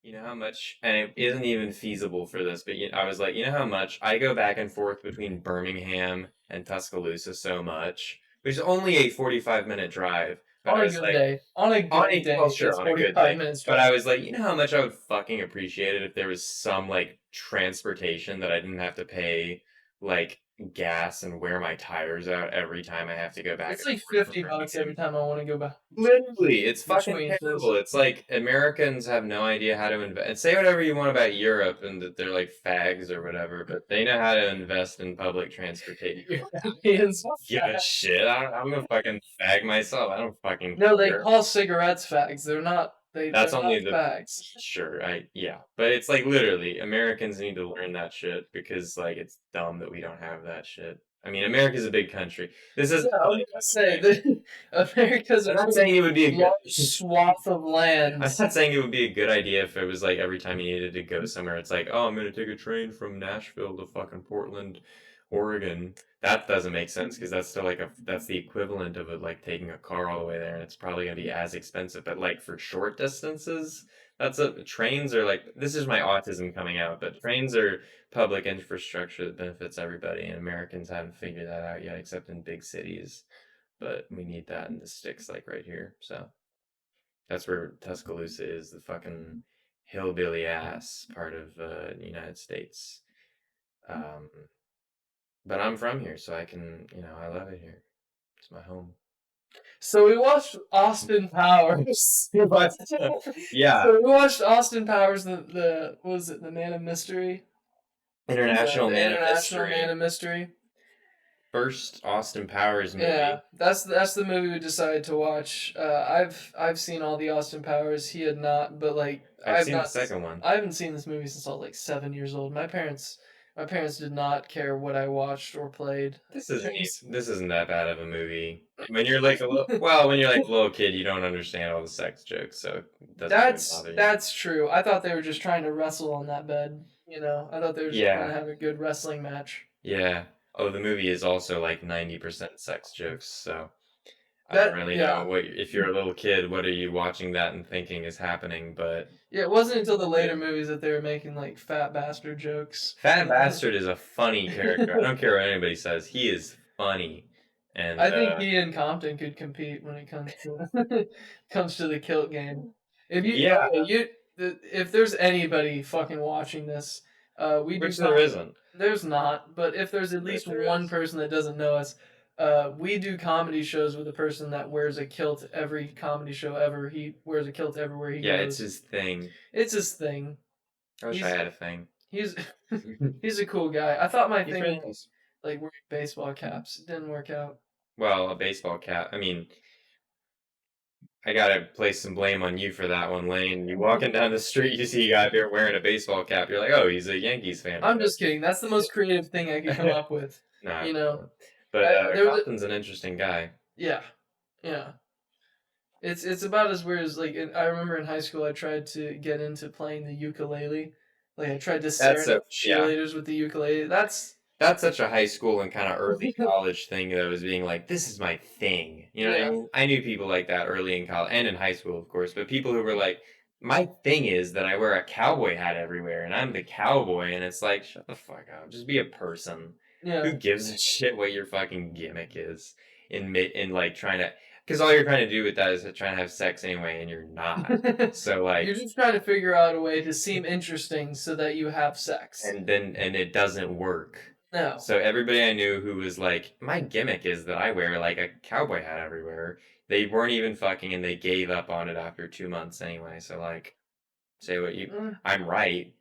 You know how much, and it isn't even feasible for this, but I was like, you know how much I go back and forth between Birmingham and Tuscaloosa so much, which is only a 45-minute drive. But On I a was good like, day. On a good well, day, sure, it's on a good 45 day. minutes But drive. I was like, you know how much I would fucking appreciate it if there was some like transportation that I didn't have to pay like gas and wear my tires out every time I have to go back It's and like forth from $50 every Birmingham. time I want to go back Literally, it's fucking between terrible. places. It's like Americans have no idea how to invest. And say whatever you want about Europe and that they're like fags or whatever, but they know how to invest in public transportation. Europeans are Give a fat. shit. I'm a fucking fag myself. I don't fucking No, they care. call cigarettes fags. They're not. That's They're not only the fags. sure. Yeah. But it's like literally Americans need to learn that shit because like it's dumb that we don't have that shit. I mean, America's a big country. This Yeah, isn't I was funny, by gonna the say way. that America's a I'm not pretty saying it would be a large good. swath of I'm lands. not saying it would be a good idea if it was like every time you needed to go somewhere, it's like, oh, I'm gonna take a train from Nashville to fucking Portland, Oregon. That doesn't make sense because that's still like that's the equivalent of it like taking a car all the way there, and it's probably gonna be as expensive. But like for short distances, trains are like this is my autism coming out, but trains are public infrastructure that benefits everybody, and Americans haven't figured that out yet, except in big cities. But we need that in the sticks, like right here. So. That's where Tuscaloosa is, the fucking hillbilly ass part of the United States. Um, but I'm from here, so I can, I love it here. It's my home. So we watched Austin Powers. But yeah, So we watched Austin Powers, the what was it, the Man of Mystery, International the Man of International Man Mystery, of Mystery. first Austin Powers Yeah, movie. that's the movie we decided to watch. I've seen all the Austin Powers. He had not, but like I've seen the second one. I haven't seen this movie since I was like 7 years old. My parents did not care what I watched or played. This isn't that bad of a movie. When you're like a little, well, when you're like a little kid, you don't understand all the sex jokes, so it doesn't even bother you. That's true. I thought they were just trying to wrestle on that bed. You know, I thought they were just trying to Yeah, have a good wrestling match. yeah. Oh, the movie is also like 90% sex jokes, so I don't That really know yeah what if you're a little kid, what are you watching that and thinking is happening, but yeah. It wasn't until the yeah. later movies that they were making like fat bastard jokes. Fat Bastard is a funny character. I don't care what anybody says. He is funny. And I think he and Compton could compete when it comes to comes to the kilt game. If you yeah, okay, if there's anybody fucking watching this, we do which there isn't. there's not, but if there's at But least there one is. person that doesn't know us, we do comedy shows with a person that wears a kilt every comedy show ever. He wears a kilt everywhere he Yeah, it's goes. his thing. It's his thing. I wish I He's had a thing. he's he's a cool guy. I thought my He's thing really was nice. like wearing baseball caps. It didn't work out. Well, a baseball cap. I mean, I gotta place some blame on you for that one, Lane. You walking down the street, you see a guy there wearing a baseball cap. You're like, oh, he's a Yankees fan. I'm just kidding. That's the most creative thing I could come up with. Nah, You know, but there was a, Compton's an interesting guy. yeah, yeah. It's about as weird as like I remember in high school I tried to get into playing the ukulele. Like I tried to That's serenade so yeah. cheerleaders with the ukulele. That's That's such a high school and kind of early college thing that was being like, this is my thing. You know what I yeah. mean? I knew people like that early in college and in high school, of course, but people who were like, my thing is that I wear a cowboy hat everywhere and I'm the cowboy. And it's like, shut the fuck up. Just be a person. Who Yeah. gives a shit what your fucking gimmick is in like trying to, because all you're trying to do with that is trying to have sex anyway, and you're not. So You're like, just trying to figure out a way to seem interesting so that you have sex. and it doesn't work. No. So everybody I knew who was like, my gimmick is that I wear like a cowboy hat everywhere. They weren't even fucking, and they gave up on it after 2 months anyway. So like, say what you, Mm. I'm right.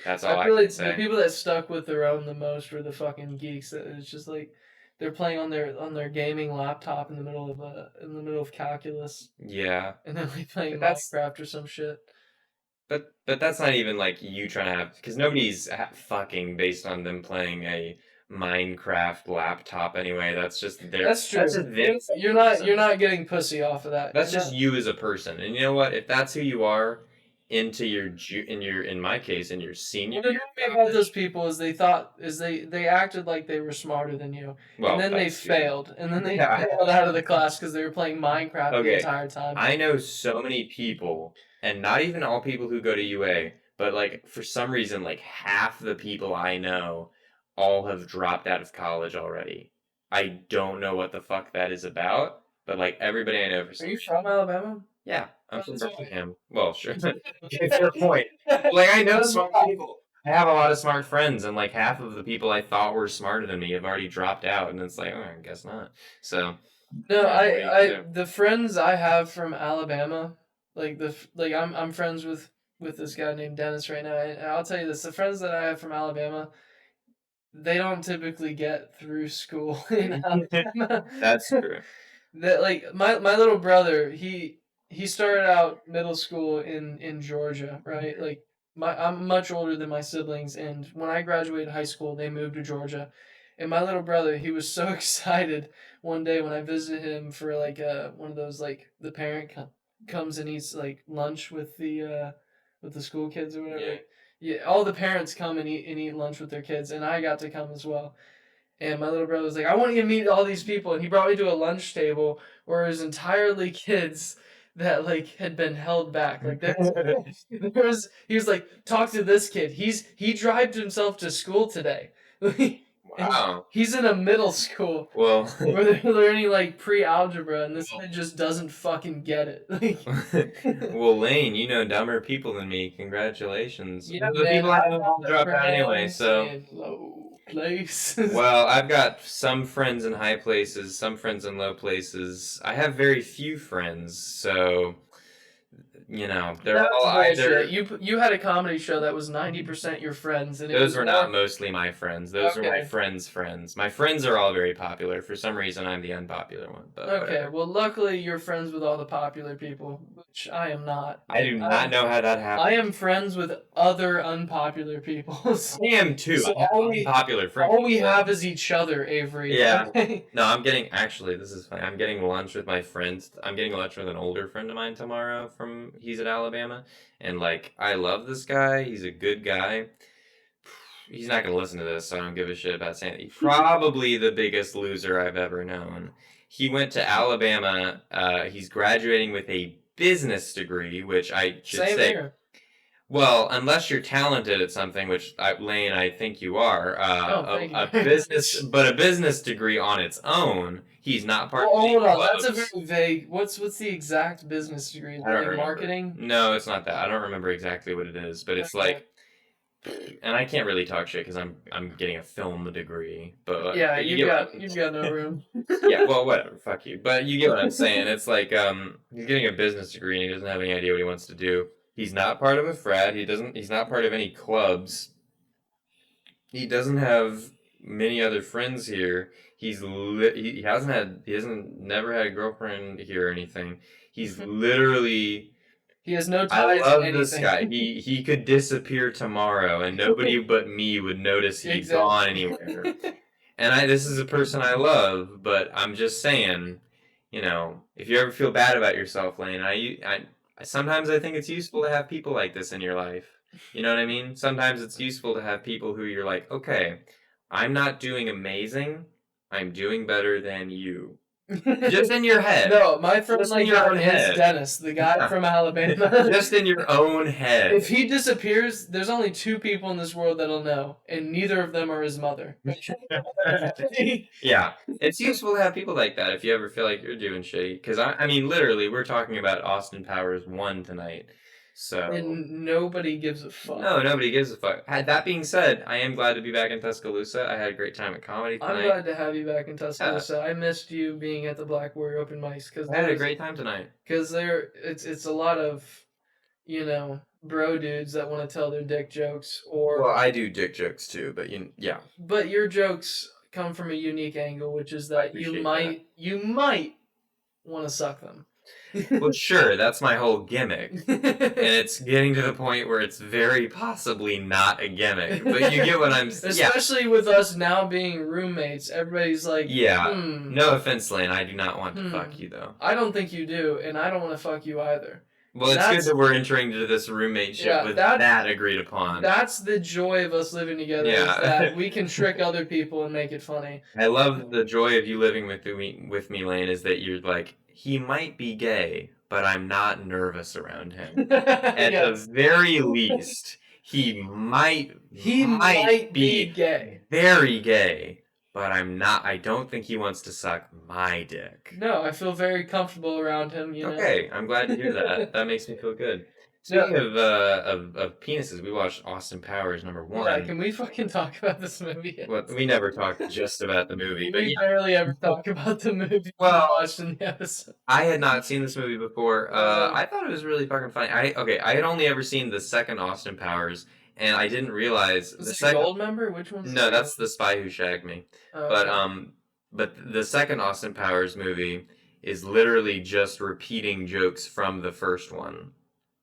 That's all I I feel can like the say. people that stuck with their own the most were the fucking geeks. That it's just like they're playing on their gaming laptop in the middle of calculus, Yeah, and then like playing but that's Minecraft or some shit. but that's not even like you trying to have because nobody's fucking based on them playing a Minecraft laptop anyway. That's just their That's true. that's just them as a You're person. not getting pussy off of that. That's just you as a person. And you know what? If that's who you are, into in my case, in your senior What year annoyed me of about those college. people is they acted like they were smarter than you, and Well, then they that's true. failed, and then they Yeah. failed out of the class because they were playing Minecraft the Okay. entire time. I know so many people, and not even all people who go to UA, but like for some reason, like half the people I know all have dropped out of college already. I don't know what the fuck that is about, but like everybody I know for Are some you reason. from Alabama? Yeah, I'm from That's why. Birmingham. Well, sure. Okay, fair point. Like I know That's smart why. people. I have a lot of smart friends, and like half of the people I thought were smarter than me have already dropped out, and it's like, oh, I guess not. So, No, yeah, what do you do? the friends I have from Alabama, like I'm friends with this guy named Dennis right now, and I'll tell you this: the friends that I have from Alabama, they don't typically get through school in Alabama. That's true. That like my little brother, he started out middle school in Georgia, right? Like I'm much older than my siblings, and when I graduated high school, they moved to Georgia. And my little brother, he was so excited one day when I visited him for like one of those like the parent comes and eats like lunch with the school kids or whatever. Yeah. Like, yeah, all the parents come and eat lunch with their kids, and I got to come as well. And my little brother was like, I want you to meet all these people. And he brought me to a lunch table where it was entirely kids that like had been held back. Like he was like, talk to this kid. He drives himself to school today. And Wow. he's in a middle school Well, where they're learning like pre-algebra and this well, kid just doesn't fucking get it. Like well, Lane, you know dumber people than me. Congratulations. yeah, The man, people I I know all got dropped out anyway, friends so. in low places. Well, I've got some friends in high places, some friends in low places. I have very few friends, so they're That's all bullshit. either. You had a comedy show that was 90% your friends, and it Those was were not more. mostly my friends. Those were my Okay. friends' friends. My friends are all very popular. For some reason, I'm the unpopular one, but Okay. whatever. Well, luckily you're friends with all the popular people, which I am not. I do not know how that I happened. am friends with other unpopular people. I am too. So I have unpopular friends. all we have is each other, Avery. Yeah. Okay? No, I'm getting actually. This is funny. I'm getting lunch with my friends. I'm getting lunch with an older friend of mine tomorrow. He's at Alabama, and like I love this guy. He's a good guy. He's not gonna listen to this, so I don't give a shit about saying it. He's probably the biggest loser I've ever known. He went to Alabama. He's graduating with a business degree, which I should Same say. here. Well, unless you're talented at something, which Lane, I think you are, Oh, thank you. a business, but a business degree on its own, he's not part Well, of any hold on. That's a clubs. very vague. What's the exact business degree? I don't Like remember. marketing? No, it's not that. I don't remember exactly what it is, but it's Okay. like, and I can't really talk shit because I'm getting a film degree, but Yeah, you get what you've got no room. yeah, well, whatever, fuck you. But you get what I'm saying. It's like he's getting a business degree and he doesn't have any idea what he wants to do. He's not part of a frat. He's not part of any clubs. He doesn't have many other friends here. He hasn't never had a girlfriend here or anything. He's literally He has no I ties to love this anything. guy. He could disappear tomorrow and nobody but me would notice he's gone anywhere. And this is a person I love, but I'm just saying, if you ever feel bad about yourself, Lane, sometimes I think it's useful to have people like this in your life. You know what I mean? Sometimes it's useful to have people who you're like, okay, I'm not doing amazing. I'm doing better than you. Just in your head. No, my friend Just in like your that own is head. Dennis, the guy from Alabama. Just in your own head. If he disappears, there's only two people in this world that'll know, and neither of them are his mother. Yeah, it's useful to have people like that if you ever feel like you're doing shitty. Because I mean, literally, we're talking about Austin Powers 1 tonight. So And nobody gives a fuck. no, nobody gives a fuck. That being said, I am glad to be back in Tuscaloosa. I had a great time at comedy I'm tonight. glad to have you back in Tuscaloosa. I missed you being at the Black Warrior open mics because I had a great time tonight. Because it's a lot of, bro dudes that want to tell their dick jokes Well, I do dick jokes too, but yeah. But your jokes come from a unique angle, which is that you might want to suck them. Well, sure, that's my whole gimmick. And it's getting to the point where it's very possibly not a gimmick. But you get what I'm saying. Especially with us now being roommates, everybody's like, yeah. No offense, Lane. I do not want to fuck you, though. I don't think you do, and I don't want to fuck you either. Well, And it's good that's that we're entering into this roommateship yeah, with that agreed upon. that's the joy of us living together is Yeah. that we can trick other people and make it funny. I love the joy of you living with me, Lane, is that you're like, he might be gay, but I'm not nervous around him. At the Yes. very least, he might He might might be be gay. very gay, but I don't think he wants to suck my dick. No, I feel very comfortable around him, you know. Okay, I'm glad to hear that. That makes me feel good. No, Speaking of penises, we watched Austin Powers number yeah, one. can we fucking talk about this movie? Well, we never talked just about the movie, but We yeah. barely ever talk about the movie we Well, watched in the episode. I had not seen this movie before. Uh, I thought it was really fucking funny. I had only ever seen the second Austin Powers, and I didn't realize was the it second. Gold Member? Which one's the No, second? that's The Spy Who Shagged Me. Oh, But okay. um, but the second Austin Powers movie is literally just repeating jokes from the first one.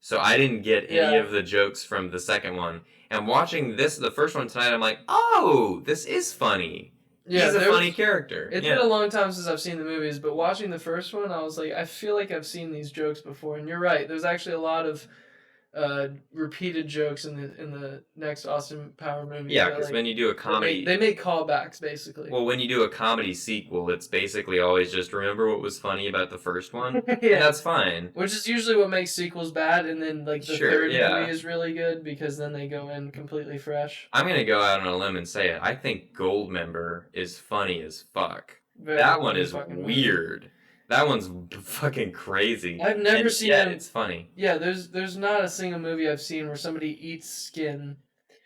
So I didn't get any Yeah, of the jokes from the second one. And watching the first one tonight, I'm like, oh, this is funny. yeah. He's a funny character. It's been Yeah. a long time since I've seen the movies, but watching the first one, I was like, I feel like I've seen these jokes before. And you're right. There's actually a lot of repeated jokes in the next Austin Power movie. Yeah, That, because like when you do a they comedy, make callbacks basically. well, when you do a comedy sequel, it's basically always just remember what was funny about the first one, and Yeah, that's fine. which is usually what makes sequels bad, and then like the Sure, third movie yeah. is really good because then they go in completely fresh. I'm gonna go out on a limb and say it. I think Goldmember is funny as fuck. Very That one funny is fucking movie. weird. That one's fucking crazy. I've never And seen yeah, them. it's funny. Yeah, there's not a single movie I've seen where somebody eats skin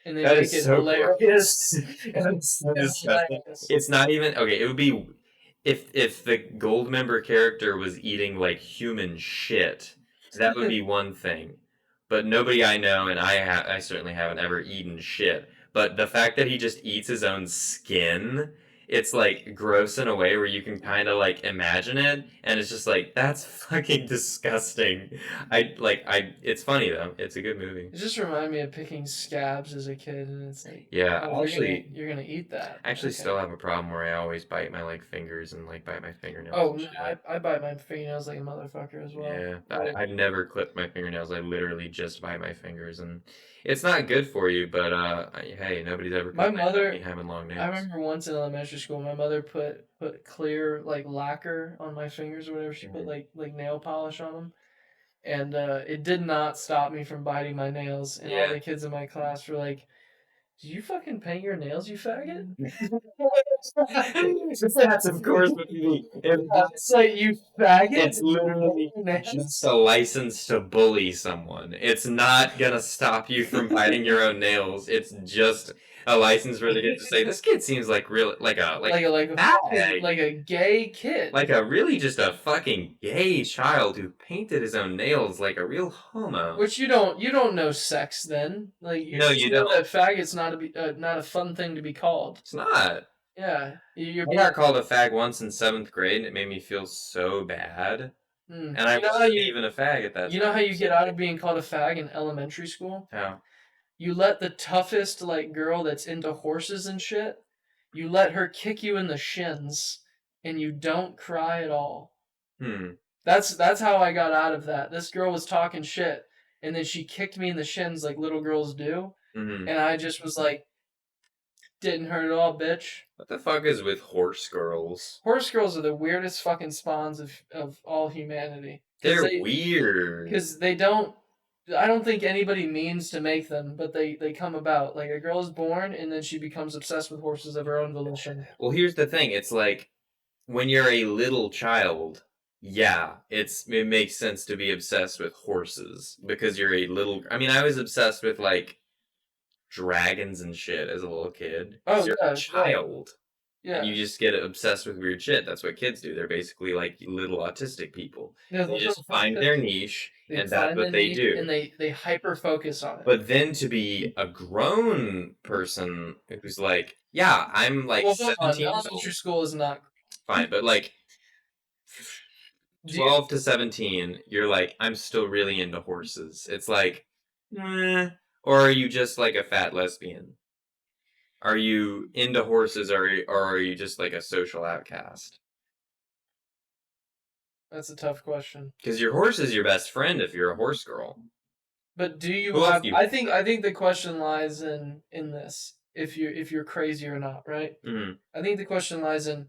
and they That make is it so hilarious. gross. That's so Yeah, disgusting. hilarious. It's not even okay. It would be if the Goldmember character was eating like human shit. That would be one thing. But nobody I know, and I certainly haven't ever eaten shit. But the fact that he just eats his own skin, it's like gross in a way where you can kind of like imagine it, and it's just like that's fucking disgusting. It's funny though. It's a good movie. It just reminded me of picking scabs as a kid, and it's like, Yeah, oh, you're gonna eat that. I actually Okay. still have a problem where I always bite my like fingers and like bite my fingernails Oh and no, shit. I bite my fingernails like a motherfucker as well. Yeah, Like, I've never clipped my fingernails. I literally just bite my fingers, and it's not good for you. But hey, nobody's ever my complained about me mother, having long I nails. remember once in elementary school, my mother put clear like lacquer on my fingers or whatever. She put Mhm. like nail polish on them, and it did not stop me from biting my nails. And all Yeah. the kids in my class were like, "Did you fucking paint your nails, you faggot?" That's of course what you mean. It's like you faggot. It's literally just a license to bully someone. It's not gonna stop you from biting your own nails. It's just a license for the kid to say, "This kid seems like real, fag, Like a gay kid. like a really just a fucking gay child who painted his own nails like a real homo." Which you don't know sex then. Like you No, just you know don't. that faggot's not a fun thing to be called. It's not. Yeah, you're I being. got called a fag once in seventh grade, and it made me feel so bad. And I You know how wasn't even a fag at that you know how time. you get out of being called a fag in elementary school? How? You let the toughest like girl that's into horses and shit, you let her kick you in the shins, and you don't cry at all. Hmm. That's how I got out of that. This girl was talking shit, and then she kicked me in the shins like little girls do, Mm-hmm. and I just was like, didn't hurt at all, bitch. What the fuck is with horse girls? Horse girls are the weirdest fucking spawns of all humanity. They're weird. Because they don't. I don't think anybody means to make them, but they come about. Like a girl is born and then she becomes obsessed with horses of her own volition. Well, here's the thing. It's like when you're a little child, yeah, it makes sense to be obsessed with horses because you're a little. I mean, I was obsessed with like dragons and shit as a little kid. 'Cause Oh you're yeah, a right. child. Yeah. And you just get obsessed with weird shit. That's what kids do. They're basically like little autistic people. Yeah, They those just are find their niche, they and that's find the what they niche do. and they hyper focus on it. But then to be a grown person who's like, yeah, I'm like Well, hold on. 17 years Elementary old. school is not. Fine, but like Do you, 12 to 17, you're like, I'm still really into horses. It's like, or are you just like a fat lesbian? Are you into horses, or are you just like a social outcast? That's a tough question. Because your horse is your best friend if you're a horse girl. But do you Who else have? do you I think the question lies in this. If you're crazy or not, right? Mm-hmm. I think the question lies in: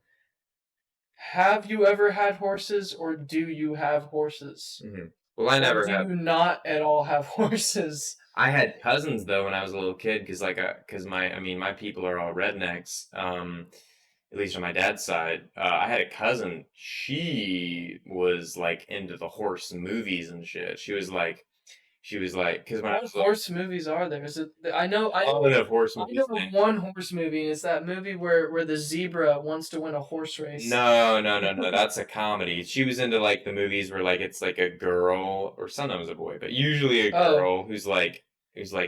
have you ever had horses, or do you have horses, Mm-hmm. Well, I or never do have. you not at all have horses? I had cousins though when I was a little kid, because my people are all rednecks. At least on my dad's side, I had a cousin. She was like into the horse movies and shit. She was like, because when I What was little, horse movies are there? Is it? I know. I all of horse I know movies. one horse movie, and it's that movie where the zebra wants to win a horse race. No, no, no, no. That's a comedy. She was into like the movies where like it's like a girl or sometimes a boy, but usually a Oh, girl who's like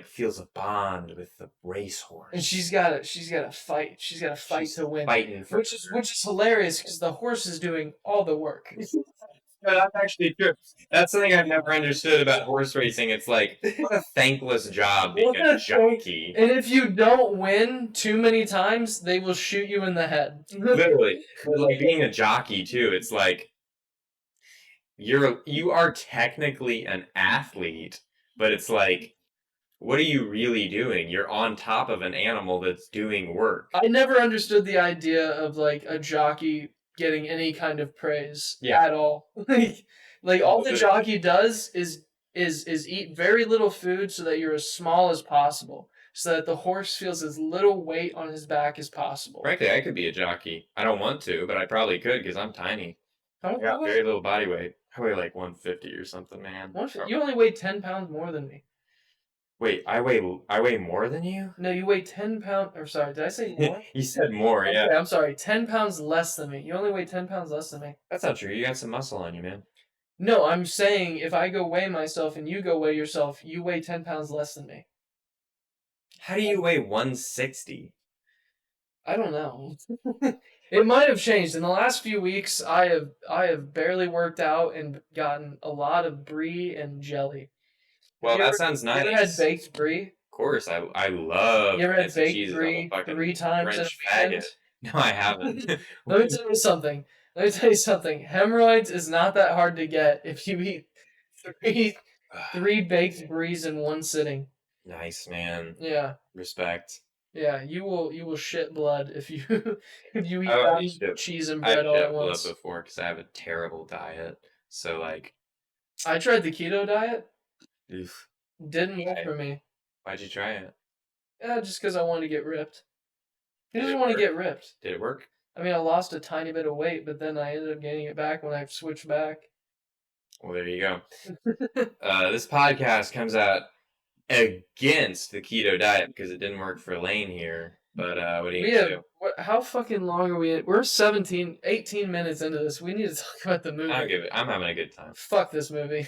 feels a bond with the and racehorse. she's got to fight. She's got to fight She's to win, fighting for which is hilarious because the horse is doing all the work. No, that's actually true. That's something I've never understood about horse racing. It's like what a thankless job being What a a thing. jockey. And if you don't win too many times, they will shoot you in the head. Literally. But like being a jockey too, it's like you are technically an athlete, but it's like what are you really doing? You're on top of an animal that's doing work. I never understood the idea of like a jockey getting any kind of praise Yeah. at all. Like all the jockey does is eat very little food so that you're as small as possible, so that the horse feels as little weight on his back as possible. Frankly, I could be a jockey. I don't want to, but I probably could because I'm tiny. How I much got you very weigh? little body weight. I weigh like 150 or something, man. You only weigh 10 pounds more than me. Wait, I weigh more than you? No, you weigh 10 pounds. Or sorry, did I say more? You said more, yeah. Okay, I'm sorry. 10 pounds less than me. You only weigh 10 pounds less than me. That's not true. You got some muscle on you, man. No, I'm saying if I go weigh myself and you go weigh yourself, you weigh 10 pounds less than me. How do you weigh 160? I don't know. It might have changed in the last few weeks. I have barely worked out and gotten a lot of brie and jelly. Have Well, you that ever sounds you ever had nice. baked brie? Of course, I love You ever had fancy baked cheeses. I'm a brie three fucking times in a French weekend? faggot. No, I haven't. Let me tell you something. Let me tell you something. Hemorrhoids is not that hard to get if you eat three baked bries in one sitting. Nice, man. Yeah. Respect. Yeah, you will shit blood if you if you eat Oh, that much cheese and I've bread all at shit blood once. before because I have a terrible diet. So like, I tried the keto diet. oof. Didn't work for me. Why'd you try it? Yeah, just because I wanted to get ripped. Who Did doesn't it want to work? get ripped? Did it work? I mean, I lost a tiny bit of weight, but then I ended up gaining it back when I switched back. Well, there you go. This podcast comes out against the keto diet because it didn't work for Lane here. But what do you do? How fucking long are we? We're 18 minutes into this. We need to talk about the movie. I don't give it. I'm having a good time. Fuck this movie.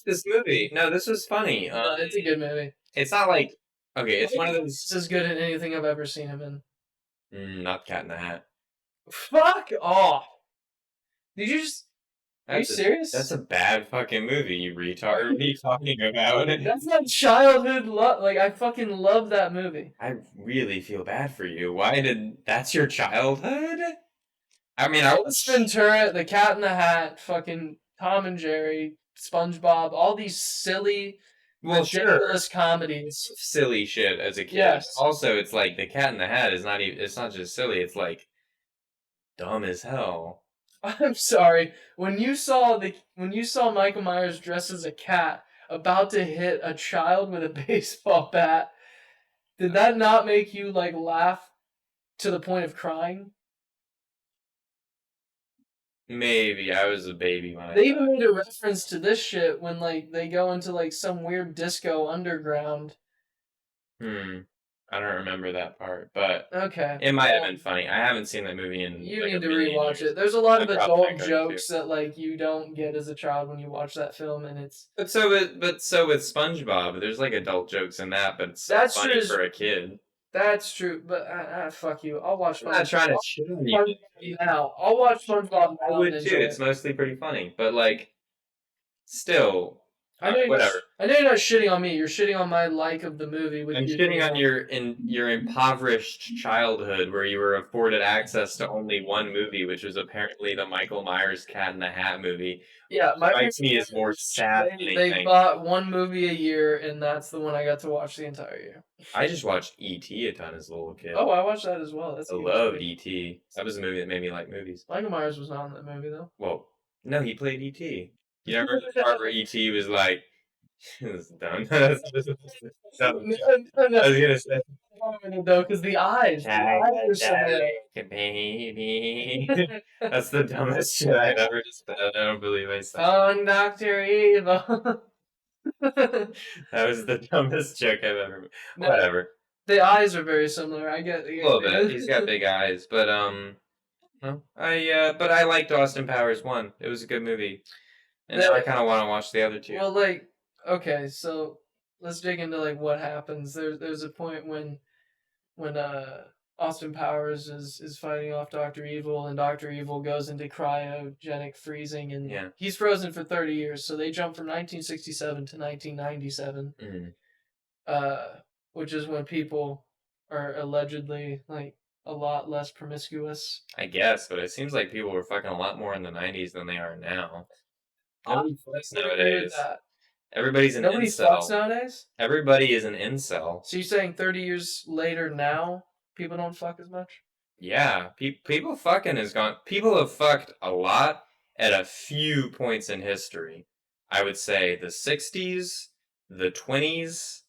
This movie. No, this was funny. No, it's a good movie. It's not like okay. It's one of those. It's as good as anything I've ever seen him in. Not Cat in the Hat. Fuck off! Did you just? Are you That's serious? That's a bad fucking movie, you retard. What are you talking about? That's my childhood love. Like I fucking love that movie. I really feel bad for you. That's your childhood? I mean, I was Ventura, The Cat in the Hat, fucking Tom and Jerry, SpongeBob, all these silly, ridiculous comedies. silly shit as a kid. Yes. Also, it's like The Cat in the Hat is not even. It's not just silly. It's like dumb as hell. I'm sorry. When you saw Michael Myers dressed as a cat about to hit a child with a baseball bat, did that not make you like laugh to the point of crying? Maybe I was a baby when They even made a reference to this shit when like they go into like some weird disco underground. I don't remember that part, but Okay. it might have been funny. I haven't seen that movie in. You like, need a to million rewatch years. it. There's a lot of I probably adult could, jokes too. that like you don't get as a child when you watch that film, and it's But so with SpongeBob, there's like adult jokes in that, but it's That's funny true. for a kid. That's true. But fuck you. I'll watch I'm not trying to shit on you. SpongeBob now. I'll watch SpongeBob I now would and too. enjoy It's it. mostly pretty funny, but like, still, Whatever. I know you're not shitting on me. You're shitting on my like of the movie with I'm you. shitting on your impoverished childhood where you were afforded access to only one movie, which was apparently the Michael Myers Cat in the Hat movie. Yeah, my Strikes me as more parents, sad than they anything. bought one movie a year, and that's the one I got to watch the entire year. I just watched E.T. a ton as a little kid. Oh, I watched that as well. That's I a good loved movie. E.T. That was a movie that made me like movies. Michael Myers was not in that movie though. Well, no, he played E.T. You never heard the part where E.T. was like, "This is dumb." Dumb No, joke. no, no, I was gonna say, though, because the eyes are similar. like a baby. That's the dumbest shit I've ever said. I don't believe I said. Oh, Doctor Evil. That was the dumbest joke I've ever. No, Whatever. the eyes are very similar. I get A little bit. He's got big eyes, but no, but I liked Austin Powers 1. It was a good movie. And now I kind of want to watch the other two. Well, like, okay, so let's dig into like what happens. There's a point when Austin Powers is fighting off Doctor Evil, and Doctor Evil goes into cryogenic freezing, and Yeah. he's frozen for 30 years. So they jump from 1967 to 1997, which is when people are allegedly like a lot less promiscuous. I guess, but it seems like people were fucking a lot more in the 90s than they are now. Nobody fucks I would agree with nowadays. that. Everybody's an Nobody incel. fucks nowadays. Everybody is an incel. So you're saying 30 years later now, people don't fuck as much? Yeah, people fucking has gone. People have fucked a lot at a few points in history. I would say the 60s, the 20s,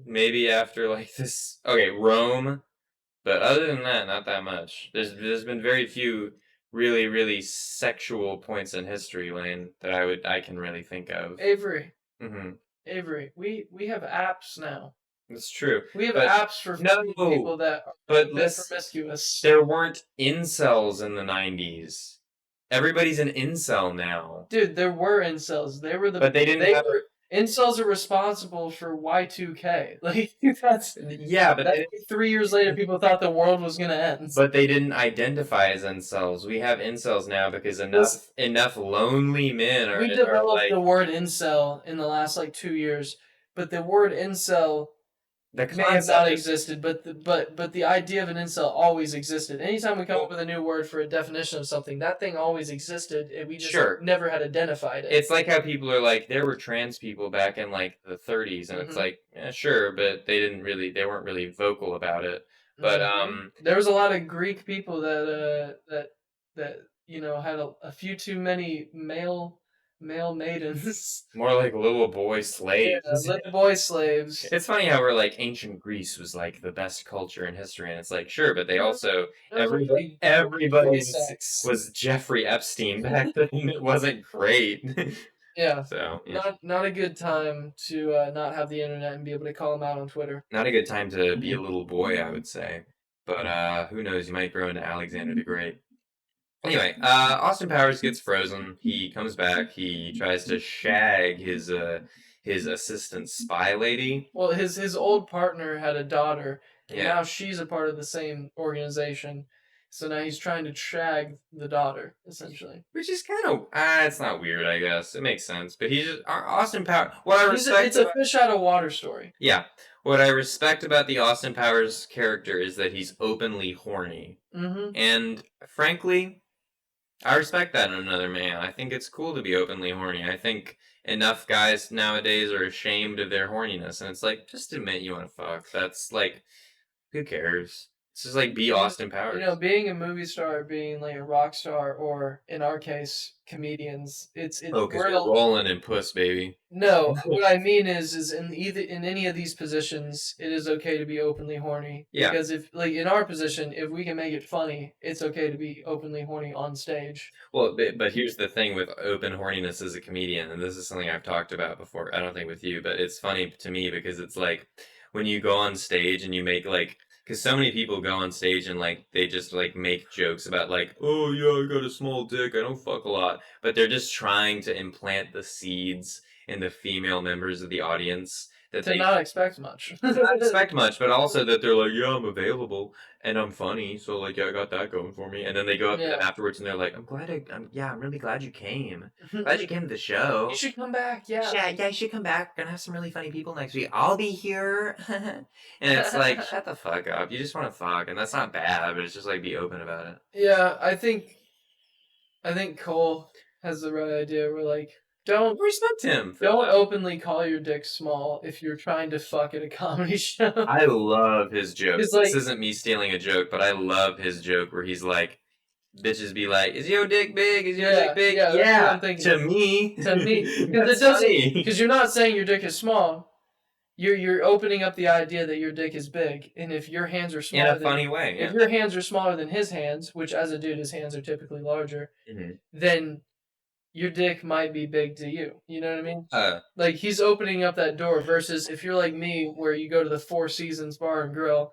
maybe after like this. Okay, Rome. But other than that, not that much. There's been very few really sexual points in history, Lane, that I can really think of. Avery, Hmm. Avery, we have apps now. That's true. We have But apps for no, people that are but a bit listen, promiscuous. there weren't incels in the 90s. Everybody's an incel now. Dude, there were incels. They were the But they didn't have were, incels are responsible for Y2K. Like that's yeah, but that's 3 years later people thought the world was gonna end. but they didn't identify as incels. We have incels now because enough lonely men we are developed like the word incel in the last like 2 years, but the word incel the may have concept not is existed, but the idea of an incel always existed. Anytime we come up with a new word for a definition of something, that thing always existed, and we just sure. never had identified it. It's like how people are like, there were trans people back in like the 30s, and it's like, yeah, sure, but they weren't really vocal about it. But there was a lot of Greek people that had a few too many male maidens. more like little boy slaves. Yeah, little boy slaves. It's funny how we're like ancient Greece was like the best culture in history, and it's like sure, but they also everybody was Jeffrey Epstein back then. It wasn't great. Yeah. So yeah. Not a good time to not have the internet and be able to call them out on Twitter. Not a good time to be a little boy, I would say. But who knows? You might grow into Alexander the Great. Anyway, Austin Powers gets frozen. He comes back. He tries to shag his assistant spy lady. Well, his old partner had a daughter, and Yeah. now she's a part of the same organization. So now he's trying to shag the daughter, essentially. Which is kind of it's not weird, I guess. It makes sense. But he's just Austin Powers. What I respect. It's a fish out of water story. Yeah. What I respect about the Austin Powers character is that he's openly horny. Mm-hmm. And frankly, I respect that in another man. I think it's cool to be openly horny. I think enough guys nowadays are ashamed of their horniness, and it's like, just admit you want to fuck. That's like, who cares? It's just like be Austin Powers. Being a movie star, being like a rock star, or in our case, comedians. It's because we're rolling in puss, baby. No, what I mean is in any of these positions, it is okay to be openly horny. Yeah. Because if like in our position, if we can make it funny, it's okay to be openly horny on stage. Well, but here's the thing with open horniness as a comedian, and this is something I've talked about before. I don't think with you, but it's funny to me because it's like when you go on stage and you make like. Because so many people go on stage and like they just like make jokes about like, oh yeah, I got a small dick, I don't fuck a lot, but they're just trying to implant the seeds in the female members of the audience that To they not expect much. not expect much, but also that they're like, "Yeah, I'm available and I'm funny, so like, yeah, I got that going for me." And then they go up to them Yeah. afterwards and they're like, I'm really glad you came. Glad You you came to the show. should come back, yeah. Yeah, you should come back. We're gonna have some really funny people next week. I'll be here." And it's like, shut the fuck up. You just want to fuck, and that's not bad, but it's just like be open about it. Yeah, I think Cole has the right idea. We're like, don't Respect him for don't that. openly call your dick small if you're trying to fuck at a comedy show. I love his joke. It's This like, isn't me stealing a joke, but I love his joke where he's like, bitches be like, "Is your dick big? Is your dick yeah, big?" yeah, that's what I'm Yeah, thinking. to me. To me, because it That's doesn't, funny. because you're not saying your dick is small. You're opening up the idea that your dick is big, and if your hands are In smaller a than funny way, if yeah. your hands are smaller than his hands, which as a dude his hands are typically larger, Mhm. then your dick might be big to you. You know what I mean? Uh, Like he's opening up that door versus if you're like me where you go to the Four Seasons Bar and Grill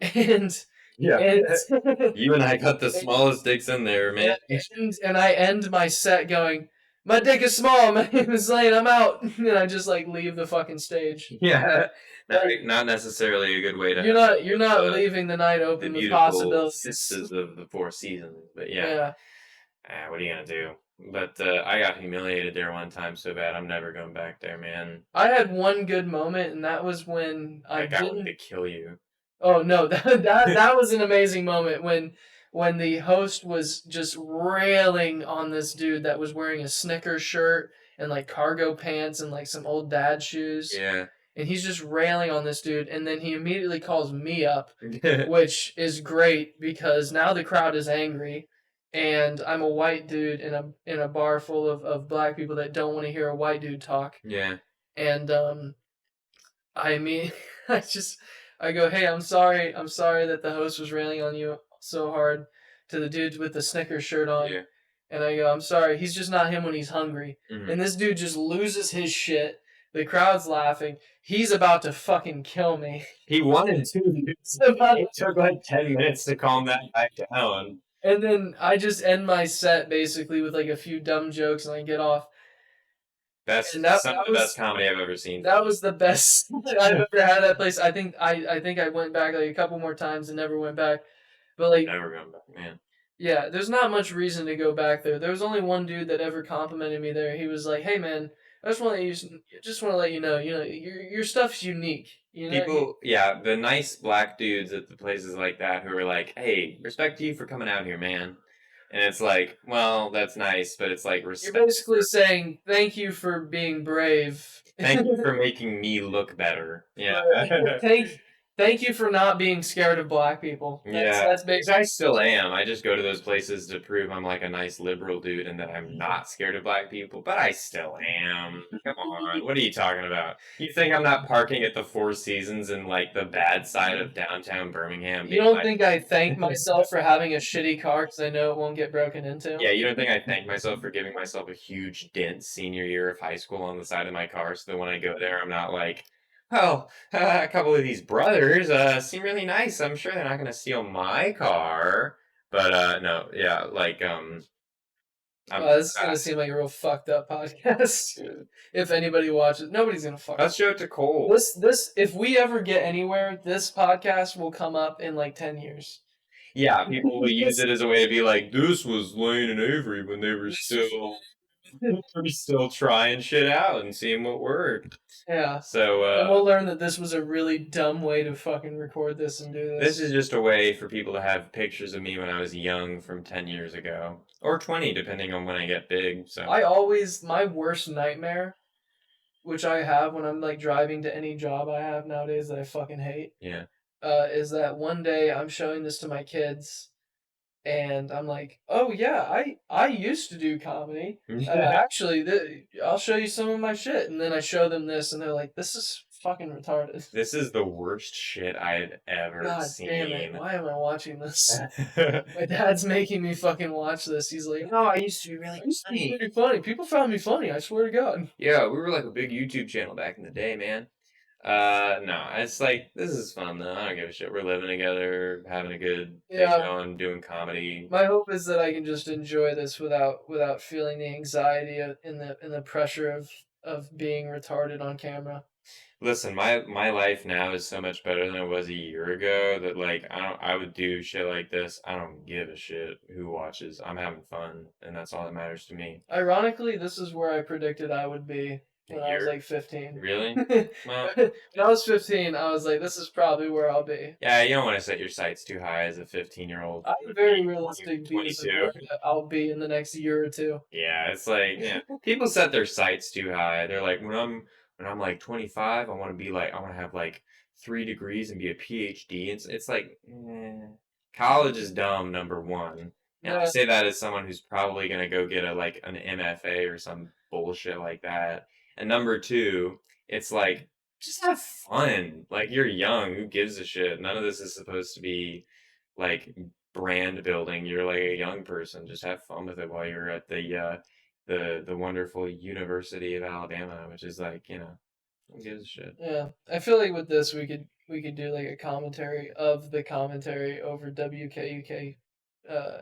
and yeah. and You and I got the smallest dicks in there, and man. I end my set going, my dick is small, my name is Lane, I'm out, and I just like leave the fucking stage. Yeah. Not, Like not necessarily a good way to you're not the, leaving the night the open with beautiful possibilities. sisters of the Four Seasons. But yeah, Yeah. what are you gonna do? But I got humiliated there one time so bad. I'm never going back there, man. I had one good moment and that was when I That guy wanted didn't to kill you. Oh no, that was an amazing moment when the host was just railing on this dude that was wearing a Snickers shirt and like cargo pants and like some old dad shoes. Yeah. And he's just railing on this dude and then he immediately calls me up, which is great because now the crowd is angry and I'm a white dude in a bar full of black people that don't want to hear a white dude talk. Yeah. And I mean, I just, I go, hey, I'm sorry that the host was railing on you so hard to the dude with the Snickers shirt on. Yeah. And I go, I'm sorry, he's just not him when he's hungry. Mhm. And this dude just loses his shit. The crowd's laughing. He's about to fucking kill me. He wanted to. It took like 10 minutes to calm that guy down. And then I just end my set basically with like a few dumb jokes and I get off. That's And some of the best comedy I've ever seen. that was the best I've ever had at that place. I think I went back like a couple more times and never went back. But like Never going back, man. yeah, there's not much reason to go back there. There was only one dude that ever complimented me there. He was like, "Hey man, I just want to let you know, your stuff's unique. You know, People, yeah, the nice black dudes at the places like that who are like, "Hey, respect to you for coming out here, man." And it's like, well, that's nice, but it's like you're respect. basically saying thank you for being brave. Thank you for making me look better. Yeah. Thank you for not being scared of black people. Yeah, That's because basically I still am. I just go to those places to prove I'm like a nice liberal dude and that I'm not scared of black people, but I still am. Come on, what are you talking about? You think I'm not parking at the Four Seasons in like the bad side of downtown Birmingham? You Being don't like, think I thank myself for having a shitty car because I know it won't get broken into? yeah, you don't think I thank myself for giving myself a huge dent senior year of high school on the side of my car so that when I go there, I'm not like, oh, a couple of these brothers seem really nice. I'm sure they're not going to steal my car. But no, yeah, like I'm This is gonna seem like a real fucked up podcast. If anybody watches, nobody's gonna fuck. let's show it to Cole. This if we ever get anywhere, this podcast will come up in like 10 years. Yeah, people will use it as a way to be like, this was Lane and Avery when they were still trying shit out and seeing what worked. Yeah. So And we'll learn that this was a really dumb way to fucking record this and do this this. is just a way for people to have pictures of me when I was young from 10 years ago. Or 20, depending on when I get big. So My worst nightmare, which I have when I'm like driving to any job I have nowadays that I fucking hate, yeah. is that one day I'm showing this to my kids and I'm like, "Oh yeah, I used to do comedy. Actually, I'll show you some of my shit." And then I show them this, and they're like, "This is fucking retarded." This is the worst shit I've ever God seen. damn it! Why am I watching this? My dad's making me fucking watch this. He's like, No, I used to be really "I used to be funny. pretty funny. People found me funny. I swear to God." Yeah, we were like a big YouTube channel back in the day, man. No, it's like this is fun though. I don't give a shit. We're living together, having a good thing Yeah. going, doing comedy. My hope is that I can just enjoy this without feeling the anxiety in the pressure of being retarded on camera. Listen, my life now is so much better than it was a year ago that like I would do shit like this. I don't give a shit who watches. I'm having fun, and that's all that matters to me. Ironically, this is where I predicted I would be A when I was year? like 15. Really? Well, When I was 15, I was like, this is probably where I'll be. yeah, you don't want to set your sights too high as a 15-year-old I'm would very be realistic views of 22. where I'll be in the next year or two. Yeah, it's like, yeah, people set their sights too high. They're like, when I'm like 25, I want to be like, I want to have like 3 degrees and be a PhD. It's like, college is dumb, number one. And I Yeah, say that as someone who's probably gonna go get a like an MFA or some bullshit like that. And number two, it's like, just have fun. Like you're young, who gives a shit? None of this is supposed to be like brand building. You're like a young person. Just have fun with it while you're at the wonderful University of Alabama, which is like, who gives a shit? yeah. I feel like with this we could do like a commentary of the commentary over WKUK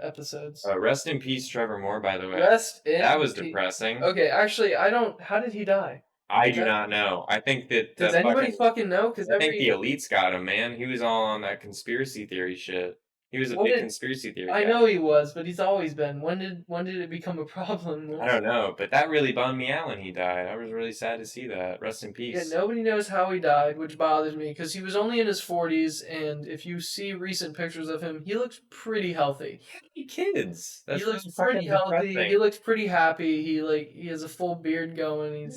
episodes. Rest in peace, Trevor Moore, by the way. Rest That in was peace. depressing. Okay, actually, I don't. How did he die? I Is do that not know. I think that does the anybody fucking fucking know? Because I think the every elites got him, man. He was all on that conspiracy theory shit. He was a what big did conspiracy theory I guy. know he was, but he's always been. When did it become a problem? I don't know, but that really bummed me out when he died. I was really sad to see that. Rest in Yeah, peace. nobody knows how he died, which bothers me because he was only in his 40s, and if you see recent pictures of him, he looks pretty healthy. Kids. He That's looks really pretty fucking healthy. He depressing. looks pretty happy. He has a full beard going.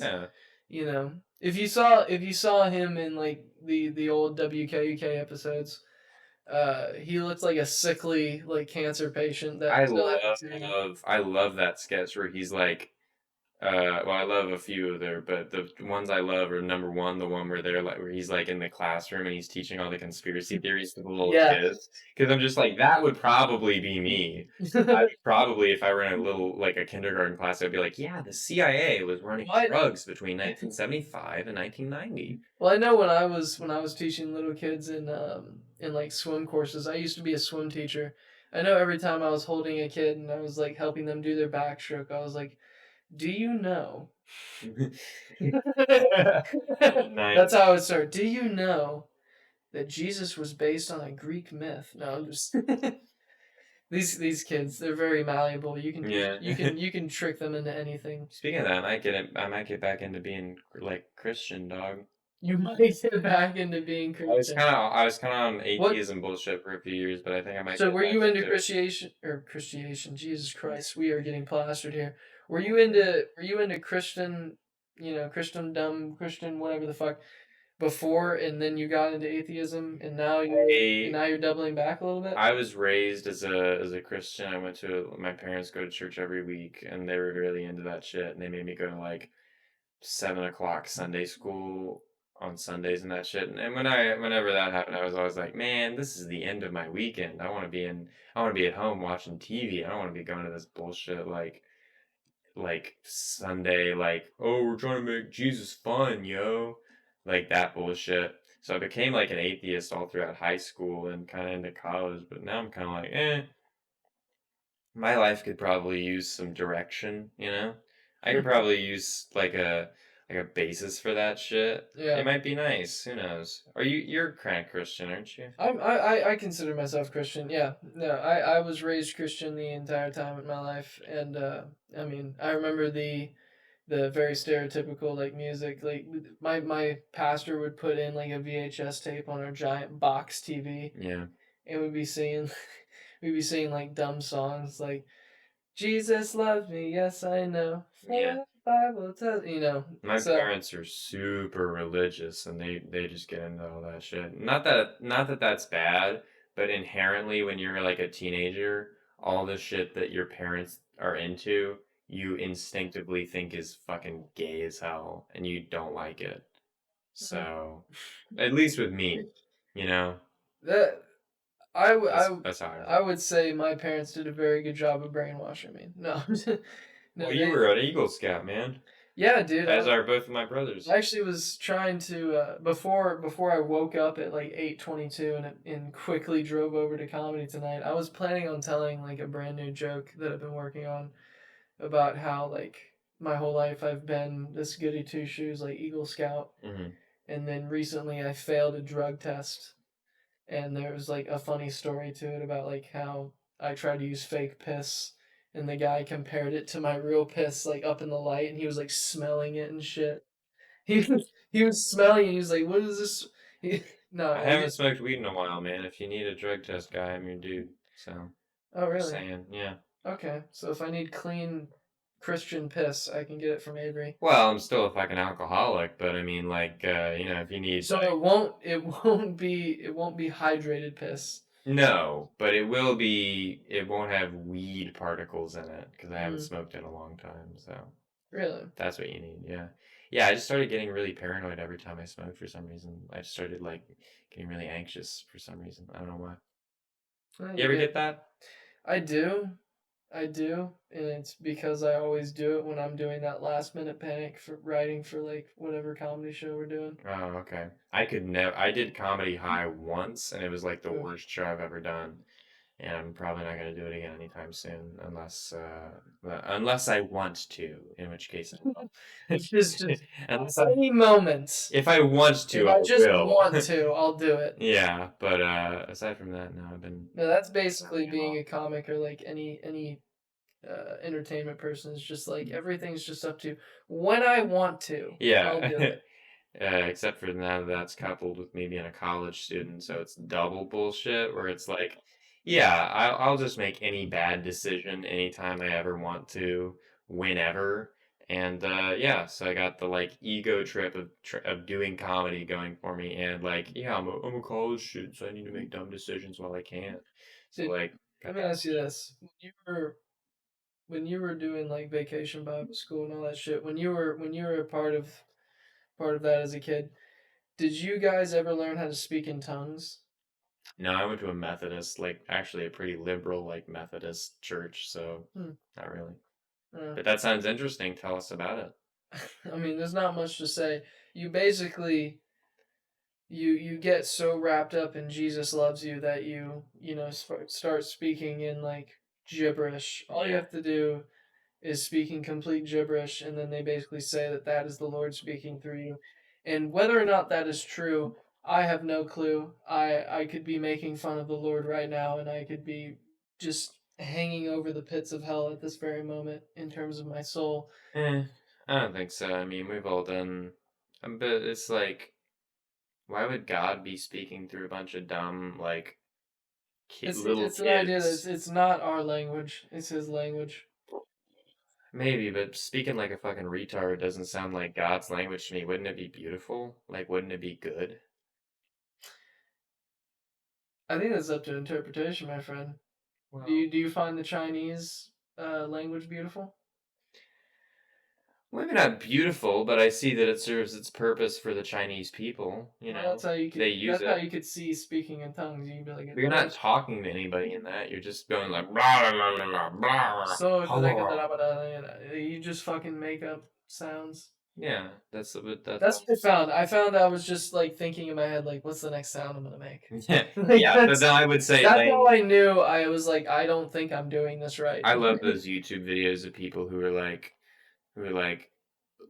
Yeah. If you saw him in like the old WKUK episodes, he looked like a sickly like cancer patient that I still had to. love that sketch where he's like, well, I love a few of their, but the ones I love are number one, the one where they're like, where he's like in the classroom and he's teaching all the conspiracy theories to the little Yeah. kids. Because I'm just like, that would probably be me. I would probably, if I were in a little, like a kindergarten class, I'd be like, yeah, the CIA was running What? drugs between 1975 and 1990. Well, I know when I was teaching little kids in like swim courses, I used to be a swim teacher. I know every time I was holding a kid and I was like helping them do their backstroke, I was like, "Do you know?" Nice. That's how I would start. Do you know that Jesus was based on a Greek myth? No, I'm just these kids. They're very malleable. You can just Yeah. you can trick them into anything. Speaking of that, I might get back into being like Christian, dog. You might get back into being Christian. I was kind of on What atheism bullshit for a few years, but I think I might So get were back you into into it. Christiation? Jesus Christ, we are getting plastered here. Were you into Christian, Christendom, Christian, whatever the fuck, before, and then you got into atheism, and now you're doubling back a little bit? I was raised as a Christian. I went to my parents go to church every week, and they were really into that shit. And they made me go to like 7 o'clock Sunday school on Sundays and that shit. And whenever that happened, I was always like, man, this is the end of my weekend. I want to be at home watching TV. I don't want to be going to this bullshit like Sunday, like, oh, we're trying to make Jesus fun, yo. Like that bullshit. So I became like an atheist all throughout high school and kind of into college, but now I'm kind of like, my life could probably use some direction. I could probably use like a basis for that shit. It Yeah. might be nice. Who knows? You're kind of Christian, aren't you? I consider myself Christian. Yeah. No, I was raised Christian the entire time of my life, and I mean, I remember the very stereotypical like music. Like my pastor would put in like a VHS tape on our giant box TV, Yeah. and we'd be singing like dumb songs like Jesus loves me, yes I know. For Yeah. the Bible tells My so parents are super religious and they just get into all that shit. Not that that's bad, but inherently when you're like a teenager, all the shit that your parents are into, you instinctively think is fucking gay as hell and you don't like it. mhm. So, at least with me, you know, that I, w- I, w- that's how I I roll. would say my parents did a very good job of brainwashing me. No, Well, no, you they. were an Eagle Scout, man. Yeah, dude. As I, are both of my I brothers. actually was trying to before I woke up at like 8:22 and quickly drove over to comedy tonight. I was planning on telling like a brand new joke that I've been working on about how like my whole life I've been this goody two shoes, like Eagle Scout, Mm-hmm. and then recently I failed a drug test, and there was like a funny story to it about like how I tried to use fake piss, and the guy compared it to my real piss, like up in the light, and he was like smelling it and shit. He was smelling it. He was like, "What is this?" He, no, I haven't smoked weed in a while, man. If you need a drug test guy, I'm your dude. So, oh just really? saying, yeah. Okay, so if I need clean Christian piss, I can get it from Avery. Well, I'm still a fucking alcoholic, but I mean, like, if you need So like, it won't be hydrated piss. no, but it will be. It won't have weed particles in it because I haven't Mm, smoked in a long time. So really? that's what you need. Yeah, yeah. I just started getting really paranoid every time I smoked for some reason. I just started like getting really anxious for some reason. I don't know why. Well, You you ever get. get that? I do. I do, and it's because I always do it when I'm doing that last minute panic for writing for like whatever comedy show we're doing. Oh, okay. I could never. I did Comedy High once, and it was like the Oof. worst show I've ever done. And I'm probably not gonna do it again anytime soon, unless I want to. In which case, I will. It's just Unless I, any moment. if I want If to, I I just will. want to, I'll do it. Yeah, but aside from that, no, I've been No, that's turning basically it being off. a comic or like any entertainment person. Is just like everything's just up to when I want to, I'll do Yeah. it. Except for now that's coupled with me being a college student, so it's double bullshit. Where it's like, yeah, I'll just make any bad decision anytime I ever want to, whenever. And yeah, so I got the like ego trip of doing comedy going for me, and like, yeah, I'm a college student, so I need to make dumb decisions while I can. So Did like, got let me that ask you this: when you were doing like vacation Bible school and all that shit, when you were a part of that as a kid, did you guys ever learn how to speak in tongues? no, I went to a Methodist, like actually a pretty liberal like Methodist church, so Hmm. not really. Uh, But that sounds interesting. Tell us about it. I mean, there's not much to say. You basically you get so wrapped up in Jesus loves you that you know start speaking in like gibberish. All you Yeah. have to do is speaking complete gibberish, and then they basically say that that is the Lord speaking through you. And whether or not that is true, I have no clue. I could be making fun of the Lord right now, and I could be just hanging over the pits of hell at this very moment in terms of my soul. Eh, I don't think so. I mean, we've all done, but it's like, why would God be speaking through a bunch of dumb, like, little It's an idea that kids? it's not our language; it's His language. Maybe, but speaking like a fucking retard doesn't sound like God's language to me. Wouldn't it be beautiful? Like, wouldn't it be good? I think that's up to interpretation, my friend. Well, Do you find the Chinese language beautiful? maybe not beautiful, but I see that it serves its purpose for the Chinese people. Well, that's how you could. They use That's how it. you could see speaking in tongues. You'd be like, But you're not talking to anybody in that. You're just going like blah blah blah blah blah so blah. you just fucking make up sounds. Yeah, that's That's what I found. I found I was just like thinking in my head, like, what's the next sound I'm gonna make? yeah, Like yeah. But then I would say that's like how I knew. I was like, I don't think I'm doing this right. I love those YouTube videos of people who are like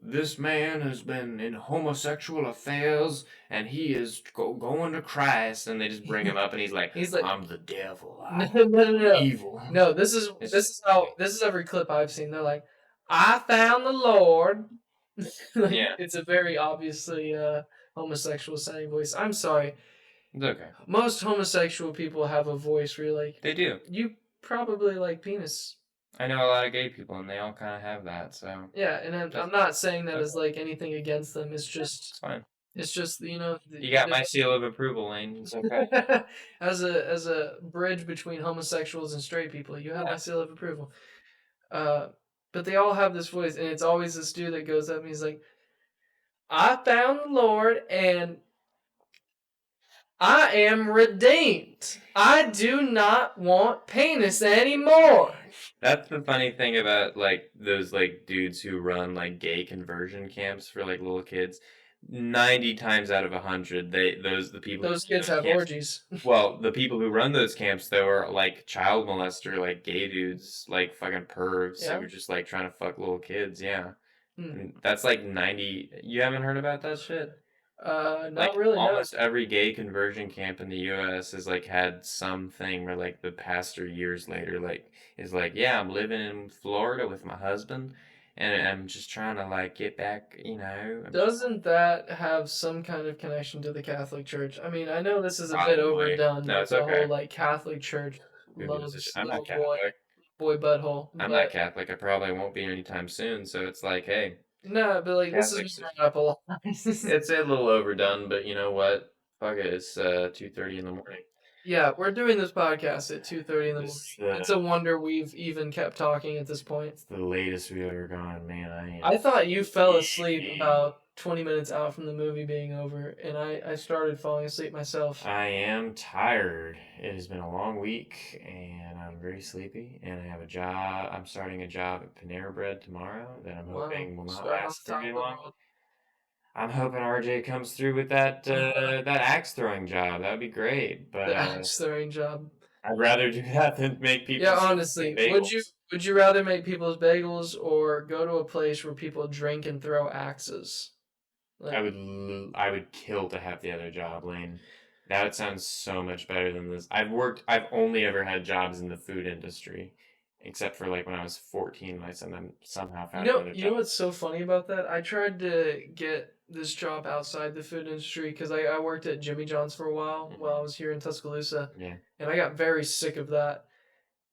this man has been in homosexual affairs and he is going to Christ, and they just bring him up and he's like, He's like, I'm the devil, no, no, no, I'm no, evil. no. It's just This is every clip I've seen. They're like, I found the Lord. Like yeah, it's a very obviously homosexual sounding voice. I'm sorry. it's okay. Most homosexual people have a voice where you're like, They do. you probably like penis. I know a lot of gay people and they all kind of have that, so Yeah, and I'm not saying that as like anything against them. it's fine. It's just you know You got my seal of approval, Lane. It's okay. as a bridge between homosexuals and straight people, you have Yeah. my seal of approval. Uh, but they all have this voice, and it's always this dude that goes up and he's like, "I found the Lord, and I am redeemed. I do not want penis anymore." That's the funny thing about like those like dudes who run like gay conversion camps for like little kids. 90 times out of 100, the people who Those run kids those have camps. orgies. Well, the people who run those camps though are like child molester, like gay dudes, like fucking pervs who Yeah. are just like trying to fuck little kids. Yeah, Hmm. and that's like 90. You haven't heard about that shit? Not Like really. No. almost every gay conversion camp in the U.S. has like had something where like the pastor years later like is like, yeah, I'm living in Florida with my husband, and I'm just trying to like get back. I'm just Doesn't that have some kind of connection to the Catholic Church? I mean, I know this is a bit probably overdone, no, like it's the whole okay. like Catholic Church Who gives a shit? loves I'm not little boy Catholic. butthole, I'm not but Catholic. I probably won't be anytime soon. So it's like, hey, no, but like this has been Catholics. brought up a lot. It's a little overdone, but you know what? Fuck it. It's 2:30 in the morning. Yeah, we're doing this podcast at 2:30 in the morning. It's the It's a wonder we've even kept talking at this point. it's the latest we've ever gone, man. I am I thought you fell asleep evening. about 20 minutes out from the movie being over, and I started falling asleep myself. I am tired. It has been a long week, and I'm very sleepy. And I have a job. I'm starting a job at Panera Bread tomorrow that I'm Wow, hoping will not starting on last the top very of the long. world. I'm hoping RJ comes through with that that axe throwing job. That would be great. But The axe throwing job. I'd rather do that than make Yeah, people's fucking honestly, bagels. would you rather make people's bagels or go to a place where people drink and throw axes? Like, I would kill to have the other job, Lane. That would sound so much better than this. I've only ever had jobs in the food industry, except for like when I was 14, I somehow found another you know job. what's so funny about that? I tried to get this job outside the food industry because I worked at Jimmy John's for a while I Hmm. was here in Tuscaloosa, Yeah, and I got very sick of that.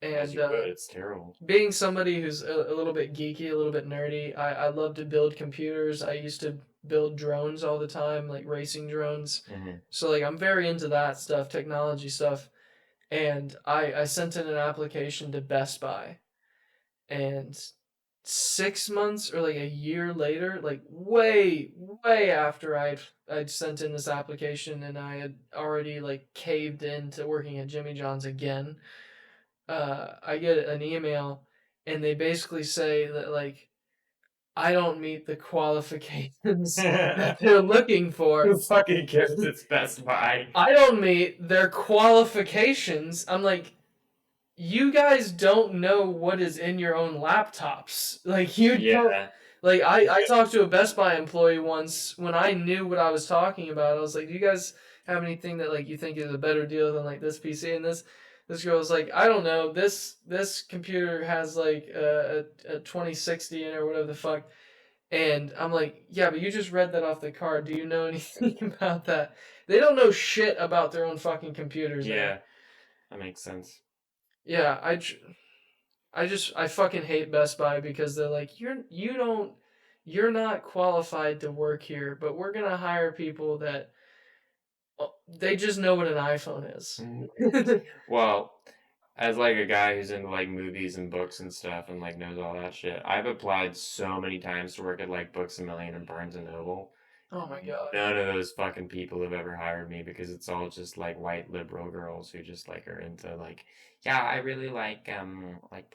as And you would. It's terrible. being somebody who's a little bit geeky, a little bit nerdy, I love to build computers. I used to build drones all the time, like racing drones. Hmm. So like I'm very into that stuff, technology stuff. And I sent in an application to Best Buy, and 6 months or like a year later, like way after I'd sent in this application and I had already like caved into working at Jimmy John's again, I get an email and they basically say that like I don't meet the qualifications that they're looking for. Who fucking cares? It's Best Buy. I don't meet their qualifications. I'm like, you guys don't know what is in your own laptops. Like you don't. Yeah. Like I talked to a Best Buy employee once when I knew what I was talking about. I was like, "Do you guys have anything that like you think is a better deal than like this PC?" And this girl was like, "I don't know. This computer has like a 2060 in it or whatever the fuck." And I'm like, "Yeah, but you just read that off the card. Do you know anything about that?" They don't know shit about their own fucking computers there. Yeah, that makes sense. Yeah, I fucking hate Best Buy because they're like, you're not qualified to work here, but we're gonna hire people that they just know what an iPhone is. Mhm. Well, as like a guy who's into like movies and books and stuff and like knows all that shit, I've applied so many times to work at like Books a Million and Barnes and Noble. Oh my god. None of those fucking people have ever hired me because it's all just like white liberal girls who just like are into like, yeah, I really like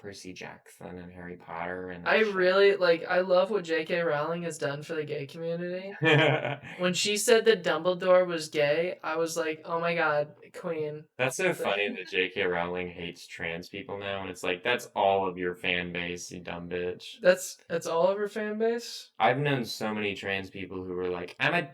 Percy Jackson and Harry Potter and I that really like I love what J.K. Rowling has done for the gay community. shit. When she said that Dumbledore was gay, I was like, "Oh my god, queen." That's so funny that J.K. Rowling hates trans people now, and it's like that's all of your fan base, you dumb bitch. That's all of her fan base. I've known so many trans people who were like, I'm a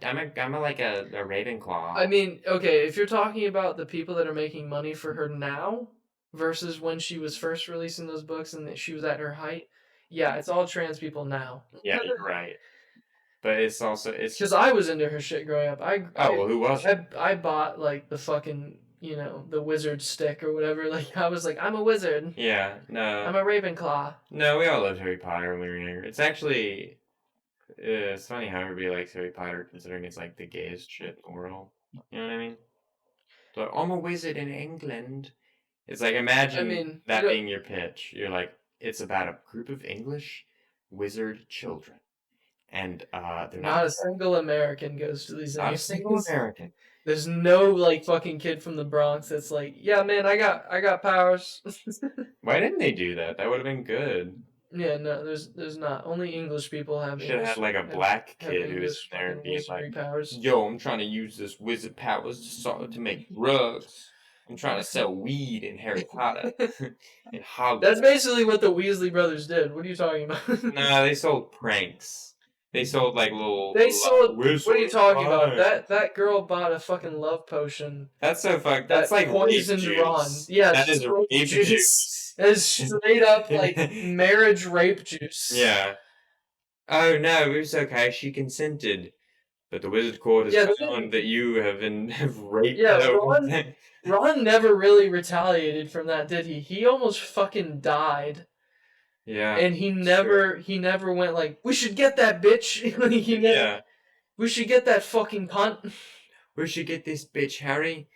like a Ravenclaw. I mean, okay, if you're talking about the people that are making money for her now versus when she was first releasing those books and that she was at her height, yeah, it's all trans people now. Yeah, you're right. But it's Because I was into her shit growing up. oh well, who was? I bought like the fucking the wizard stick or whatever. Like I was like, I'm a wizard. Yeah, no, I'm a Ravenclaw. no, we all loved Harry Potter when we were younger. It's actually it's funny how everybody likes Harry Potter considering it's like the gayest shit in the world. You know what I mean? It's like I'm a wizard in England. It's like I imagine mean, that being your pitch. You're like, it's about a group of English wizard children, and they're not not a single American goes to these not a single things. American. There's no like fucking kid from the Bronx that's like, yeah, man, I got powers. Why didn't they do that? That would have been good. Yeah, no, there's not. Only English people have Should have had like a have black have kid who's in English there and fucking being like, wizardry powers. "Yo, I'm trying to use this wizard powers to make drugs. I'm trying to sell weed in Harry Potter in That's Hogwarts." basically what the Weasley brothers did. What are you talking about? Nah, they sold pranks. They sold like little, They sold. we're What are you selling talking about? pranks. That girl bought a fucking love potion That's so fucked. That's that like rape poisoned Ron. juice. Yeah, That is straight rape juice. juice. That is straight up like marriage rape juice. Yeah. Oh no, it's okay. She consented. But the wizard court has Yeah, found that you have raped yeah. her. Ron never really retaliated from that, did he? He almost fucking died, Yeah, and it's true. he never went like, "We should get that bitch." he never. Yeah. We should get that fucking cunt. We should get this bitch, Harry.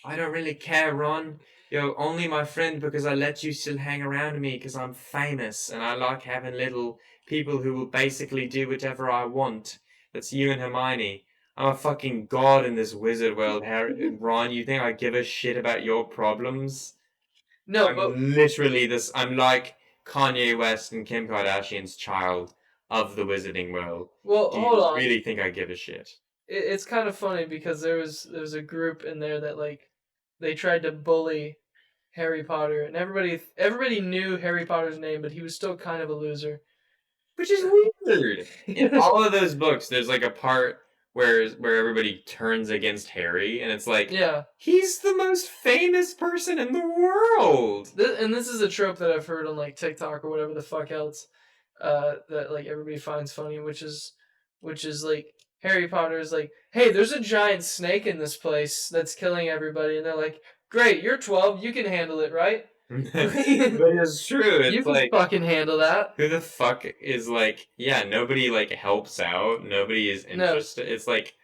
I don't really care, Ron. You're only my friend because I let you still hang around me because I'm famous and I like having little people who will basically do whatever I want. That's you and Hermione. I'm a fucking god in this wizard world, Harry. Ron, you think I give a shit about your problems? No, but I'm literally this. I'm like Kanye West and Kim Kardashian's child of the wizarding world. well, Do hold you on. really think I give a shit? It's kind of funny because there was a group in there that like they tried to bully Harry Potter, and everybody knew Harry Potter's name, but he was still kind of a loser. Which is weird. In all of those books, there's like a part where everybody turns against Harry, and it's like Yeah, he's the most famous person in the world. and this is a trope that I've heard on like TikTok or whatever the fuck else, that like everybody finds funny, which is like Harry Potter is like, hey, there's a giant snake in this place that's killing everybody, and they're like, great, you're 12, you can handle it, right? But it's true. You It's can like fucking handle that. who the fuck is like, yeah, nobody like helps out. Nobody is No. interested. It's like,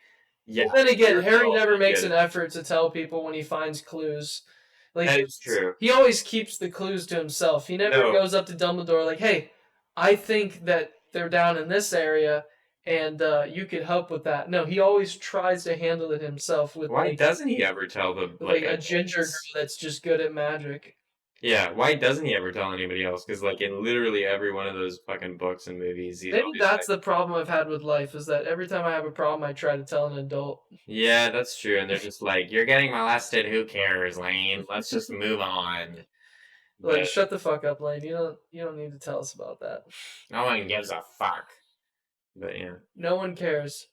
yeah, But then again, you're Harry 12, never you makes get an it. effort to tell people when he finds clues. Like That is true. he always keeps the clues to himself. He never No, goes up to Dumbledore like, "Hey, I think that they're down in this area, and you could help with that." No, he always tries to handle it himself why doesn't he ever tell the with like like a ginger girl adults? that's just good at magic. Yeah, why doesn't he ever tell anybody else? Because like in literally every one of those fucking books and movies, he's Maybe always that's like, the problem I've had with life is that every time I have a problem, I try to tell an adult. "Yeah, that's true," and they're just like, "You're getting molested. Who cares, Lane? Let's just move on." Like, But shut the fuck up, Lane. You don't need to tell us about that. no one gives a fuck. But yeah, No one cares.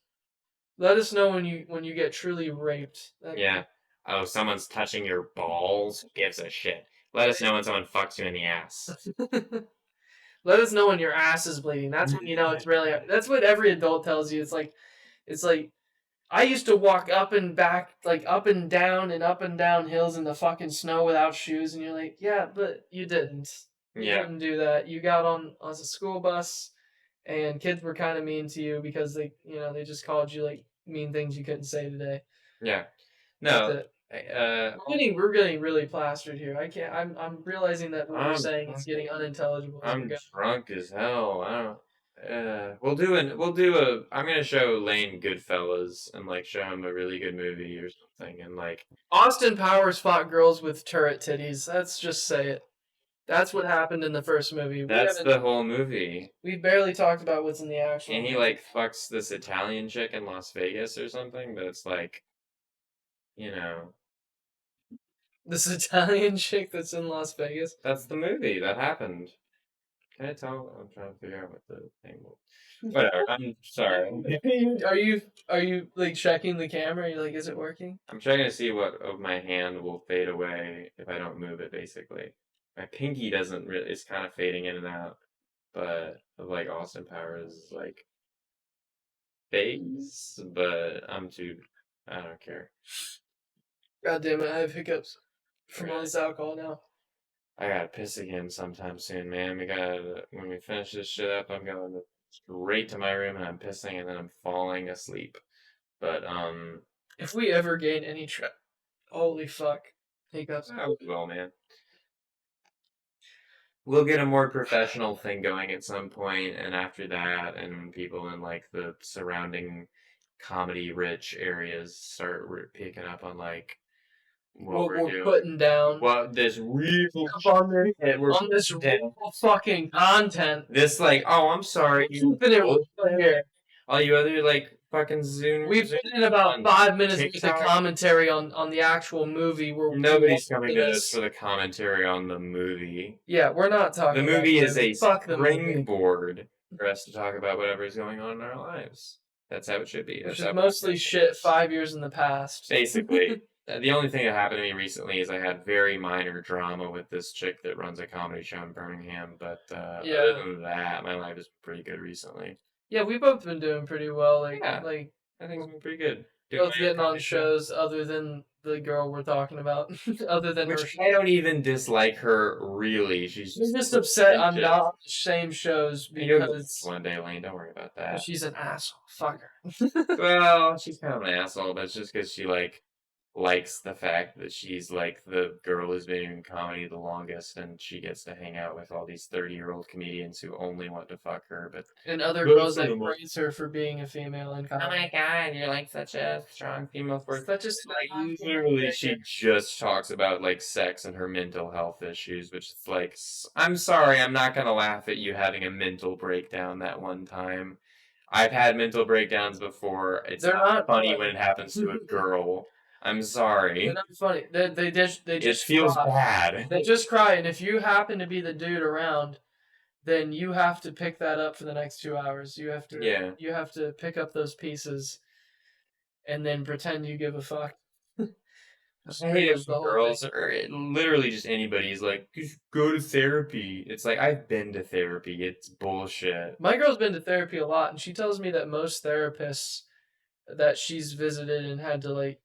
Let us know when you get truly raped. yeah. Oh, someone's touching your balls. Who gives a shit? Let us know when someone fucks you in the ass. Let us know when your ass is bleeding. That's when you know it's really. That's what every adult tells you. It's like I used to walk up and back, like up and down hills in the fucking snow without shoes, and you're like, yeah, but you didn't. You Yeah, didn't do that. You got on a school bus, and kids were kind of mean to you because they just called you like mean things you couldn't say today. yeah. That's No, it. uh, We're getting really plastered here. I can't. I'm realizing that what we're I'm saying is getting unintelligible as we're I'm going. drunk as hell. I don't. We'll do a. I'm gonna show Lane Goodfellas and like show him a really good movie or something, and like Austin Powers fought girls with turret titties. Let's just say it. That's what happened in the first movie. that's the whole movie. We barely talked about what's in the actual And he movie. like fucks this Italian chick in Las Vegas or something, but it's like, you know, This Italian chick that's in Las Vegas. that's the movie that happened. Can I tell? I'm trying to figure out what the thing was. Whatever. I'm sorry. Are you like checking the camera? You're like, is it working? I'm trying to see what of my hand will fade away if I don't move it. Basically, my pinky doesn't really. It's kind of fading in and out, but of like Austin Powers is like phase. But I'm too. I don't care. God damn it! I have hiccups from all this alcohol now. I gotta piss again sometime soon, man. We gotta when we finish this shit up, I'm going straight to my room and I'm pissing and then I'm falling asleep. But If we ever gain any holy fuck, hiccups. oh well, man. We'll get a more professional thing going at some point, and after that, and people in like the surrounding comedy rich areas start picking up on like what what we're we're doing. putting down. Well, this real On this, shit we're on this putting down. real fucking content. This like, oh, I'm sorry, you Keeping it real bullshit. here. All you other like fucking We Zoomers put in about on 5 minutes worth of TikTok. commentary on the actual movie. We're Nobody's coming watching to us this. for the commentary on the movie. Yeah, we're not The talking about movie the is movie. a Fuck the movie. springboard for us to talk about whatever is going on in our lives. That's how it should be. Which That's is how mostly podcasting shit is. 5 years in the past. Basically, the only thing that happened to me recently is I had very minor drama with this chick that runs a comedy show in Birmingham. But Yeah. other than that, my life is pretty good recently. Yeah, we've both been doing pretty well. Yeah. Like I think it's been pretty good. both getting on shows other than the girl we're talking about. Other than Which her. I don't even dislike her really. She's I'm just just upset I'm pretentious. not on the same shows You'll get because one day, Lane. Don't worry about that. she's an asshole. Fuck her. Well, she's kind of an asshole, but it's just because she likes the fact that she's like the girl who's been in comedy the longest, and she gets to hang out with all these 30-year-old comedians who only want to fuck her. But And other Good girls for that them. praise her for being a female in oh comedy. my god, you're like such a strong female force. Such a Like literally, she just talks about like sex and her mental health issues, which is like, I'm sorry, I'm not gonna laugh at you having a mental breakdown that one time. I've had mental breakdowns before. It's They're not funny when it happens to a girl. I'm They're sorry. not funny. They just It feels cry. bad. They just cry, and if you happen to be the dude around, then you have to pick that up for the next 2 hours. You have to Yeah. you have to pick up those pieces and then pretend you give a fuck. I hate it when girls or literally just anybody's like, just go to therapy. It's like, I've been to therapy. It's bullshit. My girl's been to therapy a lot, and she tells me that most therapists that she's visited and had to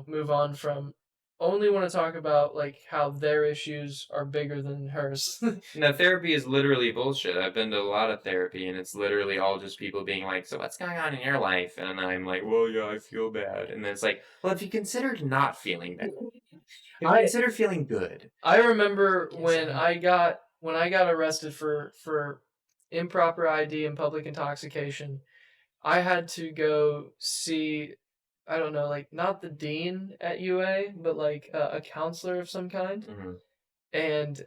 move on from only want to talk about like how their issues are bigger than hers. No, therapy is literally bullshit. I've been to a lot of therapy, and it's literally all just people being like, so what's going on in your life? And I'm like, well, yeah, I feel bad. And then it's like, well, if you considered not feeling bad, if you consider feeling good. I remember when I got arrested for improper ID and public intoxication. I had to go see, I don't know, like not the dean at UA, but like a counselor of some kind. Mm-hmm. And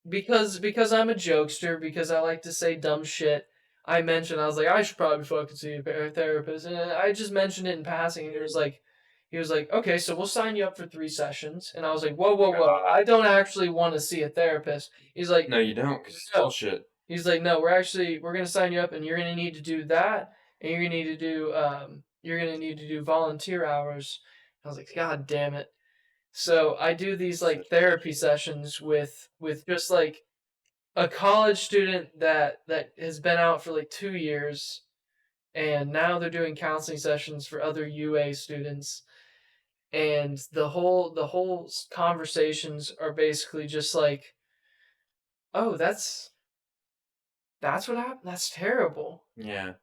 because I'm a jokester, because I like to say dumb shit, I was like, I should probably fucking see a therapist, and I just mentioned it in passing, and he was like, okay, so we'll sign you up for 3 sessions, and I was like, whoa, I don't actually want to see a therapist. He's like, no, you don't, because it's bullshit. He's like, no, we're gonna sign you up, and you're gonna need to do that, and you're gonna need to do volunteer hours. I was like, God damn it. So I do these like therapy sessions with just like a college student that has been out for like 2 years, and now they're doing counseling sessions for other UA students, and the whole conversations are basically just like, oh, that's what happened. That's terrible. Yeah.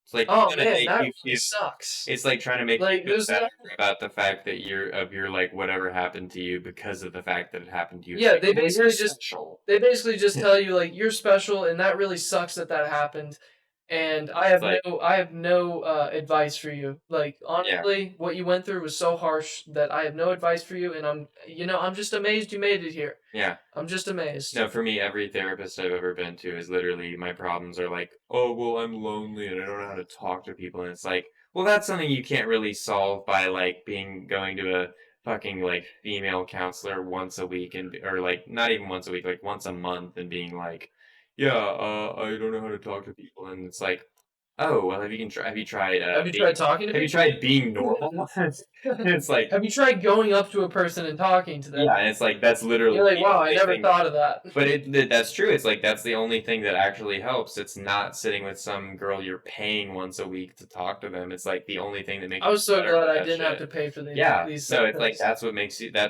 It's like, oh man, that really sucks. It's like trying to make like, you feel better about the fact that you're like whatever happened to you because of the fact that it happened to you. Yeah, like, they basically just tell you like you're special, and that really sucks that happened. And I have no advice for you. Like honestly, what you went through was so harsh that I have no advice for you, and I'm just amazed you made it here. Yeah. I'm just amazed. No, for me, every therapist I've ever been to is literally my problems are like, oh, well, I'm lonely and I don't know how to talk to people. And it's like, well, that's something you can't really solve by like going to a fucking like female counselor once a week or like not even once a week, like once a month and being like, yeah, I don't know how to talk to people. And it's like, oh, well, have you tried talking to people? Have you tried being normal? It's like, have you tried going up to a person and talking to them? Yeah, and it's like, that's literally... You're like, wow, I never thought of that. But that's true. It's like, that's the only thing that actually helps. It's not sitting with some girl you're paying once a week to talk to them. It's like the only thing that makes... I was so glad I didn't have to pay for these. Yeah, these so it's like, that's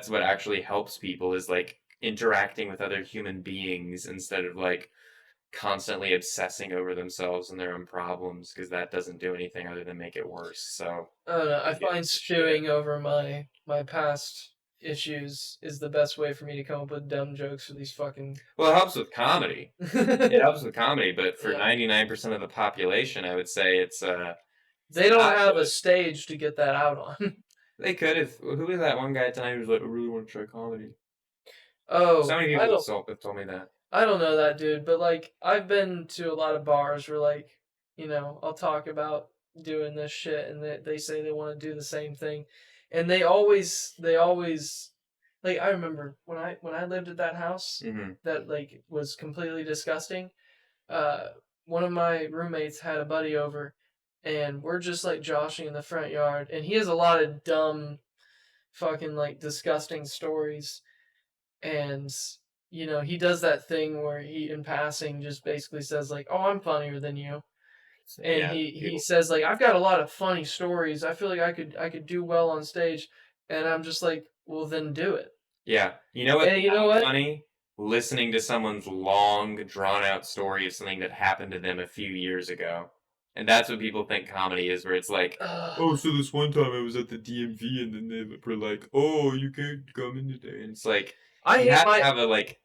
what actually helps people is like interacting with other human beings instead of like constantly obsessing over themselves and their own problems, because that doesn't do anything other than make it worse. So I don't know. I find stewing over my past issues is the best way for me to come up with dumb jokes for these fucking... Well, it helps with comedy. It helps with comedy, but for 99% of the population, I would say it's they don't have a stage to get that out on. They could if who was that one guy tonight who was like, I really want to try comedy. So Oh, many people have told me that. I don't know that dude, but like I've been to a lot of bars where like, I'll talk about doing this shit and they say they want to do the same thing. And they always like I remember when I lived at that house Hmm. that like was completely disgusting. Uh one of my roommates had a buddy over and we're just like joshing in the front yard and he has a lot of dumb fucking like disgusting stories and he does that thing where he in passing just basically says like, "Oh, I'm funnier than you," So, and yeah, he people. says like, "I've got a lot of funny stories. I feel like I could do well on stage," and I'm just like, "Well, then do it." Yeah, you know what's And you know not what? funny? Listening to someone's long, drawn out story of something that happened to them a few years ago. And that's what people think comedy is, where it's like, oh, so this one time I was at the DMV and then they were like, oh, you can't come in today. And it's like, I you hate have to my have a, like,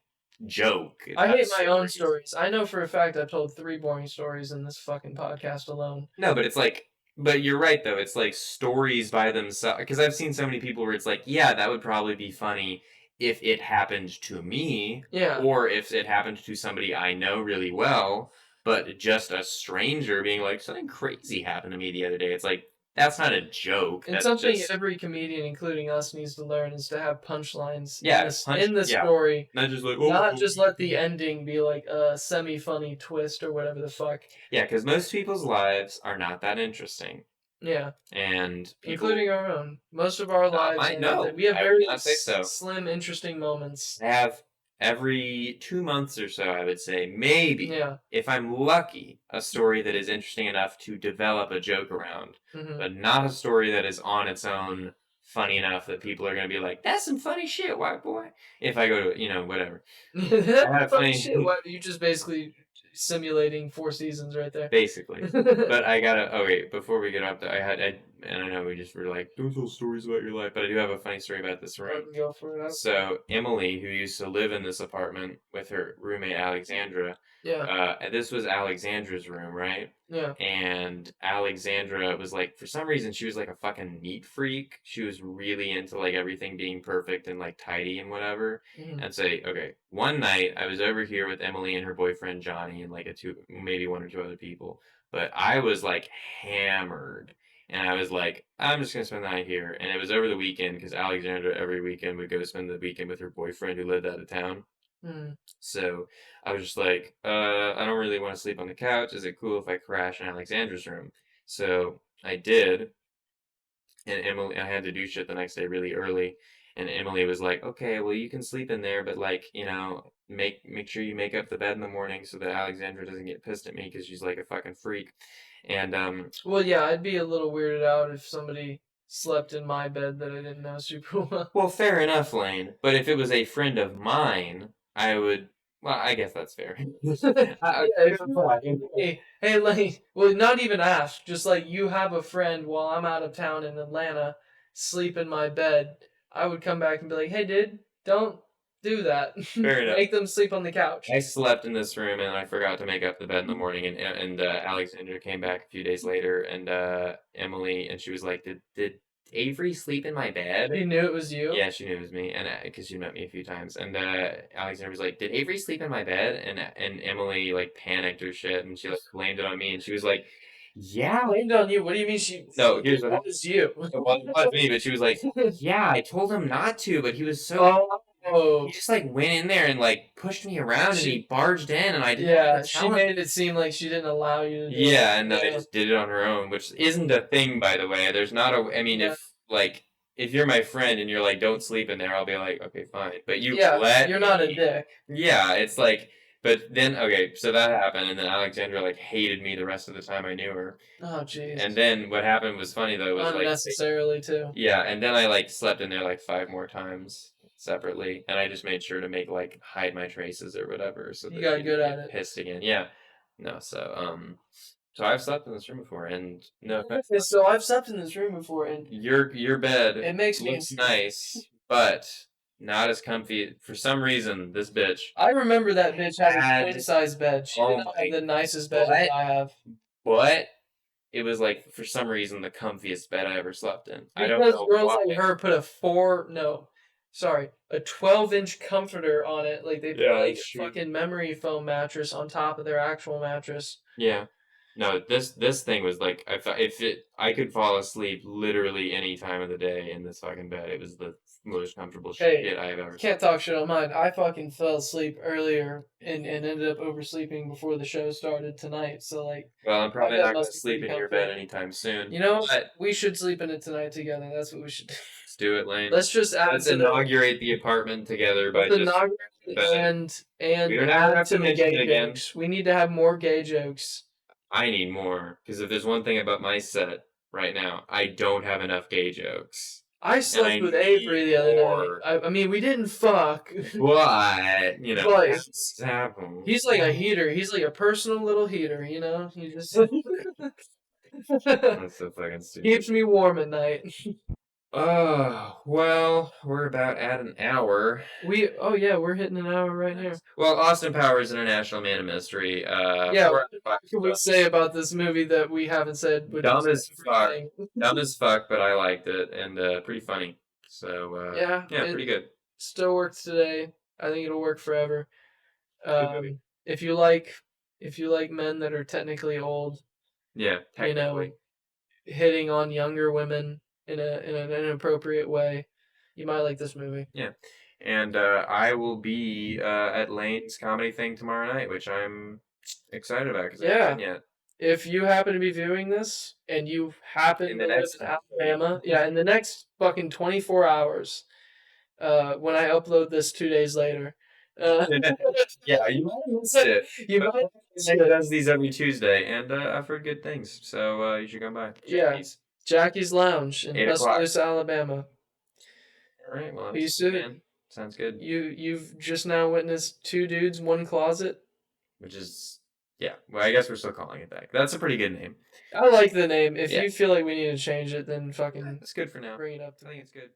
joke, I not hate my own stories. stories. I know for a fact I've told 3 boring stories in this fucking podcast alone. No, but it's like, but you're right though. It's like stories by themselves. Because I've seen so many people where it's like, yeah, that would probably be funny if it happened to me, Yeah. or if it happened to somebody I know really well. But just a stranger being like, something crazy happened to me the other day. It's like that's not a joke. And That's something just every comedian, including us, needs to learn is to have punchlines in yeah, this punch. in the Yeah, story. not just like Not oh just let the ending be like a semi-funny twist or whatever the fuck. yeah, because most people's lives are not that interesting, Yeah, and people including our own. Most of our lives might are not that. know. We have I would very not say so. slim, interesting moments. I have every 2 months or so, I would say, maybe, Yeah. if I'm lucky, a story that is interesting enough to develop a joke around, Hmm. but not a story that is on its own funny enough that people are going to be like, that's some funny shit, white boy. If I go to, whatever. I had a Funny shit. funny, What you just basically simulating 4 seasons right there. basically. But I gotta, oh wait, before we get up, and I know we just were like, don't tell stories about your life, but I do have a funny story about this room. Fucking go for it. So Emily, who used to live in this apartment with her roommate Alexandra, Yeah. and this was Alexandra's room, right? Yeah. And Alexandra was like, for some reason, she was like a fucking neat freak. She was really into like everything being perfect and like tidy and whatever. Hmm. And say, okay, one night I was over here with Emily and her boyfriend Johnny and like maybe one or two other people, but I was like hammered. And I was like, I'm just gonna spend the night here. And it was over the weekend because Alexandra every weekend would go spend the weekend with her boyfriend who lived out of town. Hmm. So I was just like, I don't really want to sleep on the couch. Is it cool if I crash in Alexandra's room? So I did, and Emily, I had to do shit the next day really early, and Emily was like, okay, well you can sleep in there, but like, make sure you make up the bed in the morning so that Alexandra doesn't get pissed at me because she's like a fucking freak. And Well, yeah, I'd be a little weirded out if somebody slept in my bed that I didn't know super well. well, fair enough, Lane. But if it was a friend of mine, I would. Well, I guess that's fair. Yeah, if you're like, hey, like, well, not even ask, just like you have a friend while I'm out of town in Atlanta, sleep in my bed. I would come back and be like, hey, dude, don't do that. Fair enough. Make them sleep on the couch. I slept in this room and I forgot to make up the bed in the morning. And Alexandra came back a few days later, and Emily, and she was like, "Did Avery sleep in my bed?" He knew it was you. Yeah, she knew it was me, and because she met me a few times. And Alexandra was like, "Did Avery sleep in my bed?" And Emily like panicked her shit, and she like blamed it on me, and she was like, "Yeah." Blamed on you. What do you mean she? No, here's It what happened. was you. It wasn't me, but she was like, "Yeah, I told him not to, but he was so he Oh, just like went in there and like pushed me around and he she. barged in and I didn't have Yeah, to she tell him." made it seem like she didn't allow you to do it. Yeah, and I Yeah. just did it on her own, which isn't a thing, by the way. There's not a. I mean, Yeah. if you're my friend and you're like, don't sleep in there, I'll be like, okay, fine. But you Yeah, let you're not a me. dick. Yeah, it's like. But then okay, so that happened, and then Alexandra like hated me the rest of the time I knew her. Oh, jeez. And then what happened was funny though was like Unnecessarily too. yeah, and then I like slept in there like 5 more times separately, and I just made sure to make like hide my traces or whatever so You that she got good didn't at get it. pissed again. Yeah, no, so I've slept in this room before, and no offense, Okay, so I've slept in this room before, and your bed it makes me. looks nice, but not as comfy. For some reason, this bitch I remember that bitch had a had queen size bed. She did oh not have my the nicest bed what that I have. what it was like for some reason the comfiest bed I ever slept in. I don't Because know girls why. like her put a 12-inch comforter on it. Like they put Yeah, like that's a true. fucking memory foam mattress on top of their actual mattress. Yeah. No, this thing was like I could fall asleep literally any time of the day in this fucking bed. It was the most comfortable Hey, shit I have ever can't slept. talk shit on mine. I fucking fell asleep earlier and ended up oversleeping before the show started tonight. So like Well, I'm my probably bed not gonna must be sleep pretty in your bed comfy. anytime soon, You know, but we should sleep in it tonight together. That's what we should do. let's do it, Lane. Let's just add Let's to the inaugurate the apartment together by let's just inaugurate bed. We and don't ever add have to to the mention it gay again. jokes. We need to have more gay jokes. I need more because if there's one thing about my set right now, I don't have enough gay jokes, I and slept I with need Avery the other night. more. I mean, we didn't fuck, But but happens he's happens. like a heater. He's like a personal little heater, you know? He just That's so fucking stupid. keeps me warm at night. Oh, well, we're about at an hour. Oh yeah, we're hitting an hour right here. Nice. Well, Austin Powers International Man of Mystery, Yeah, 4 out what of 5 can we say stars. about this movie that we haven't said, which Dumb is as fuck. everything? Dumb as fuck, but I liked it, and pretty funny. So, Yeah, yeah, it pretty good. still works today. I think it'll work forever. Good movie. If you like men that are technically old, Yeah, you know, technically. hitting on younger women in an inappropriate way, you might like this movie. Yeah. And I will be at Lane's comedy thing tomorrow night, which I'm excited about because I haven't Yeah. been yet. If you happen to be viewing this and you happen In to the live next in Alabama, yeah, in the next fucking 24 hours, when I upload this 2 days later, yeah, you might have missed it. you But might, Lane does these every Tuesday, and I've heard good things. So you should come by. yeah, Jackie's, Jackie's Lounge in 8 o'clock. Tuscaloosa, Alabama. All right, well, I'm Peace seeing you, it. man. Sounds good. You've just now witnessed two dudes, one closet. Which is, yeah. Well, I guess we're still calling it that. That's a pretty good name. I like the name. If Yeah, you feel like we need to change it, then fucking it's good for now. bring it up to I think me. it's good.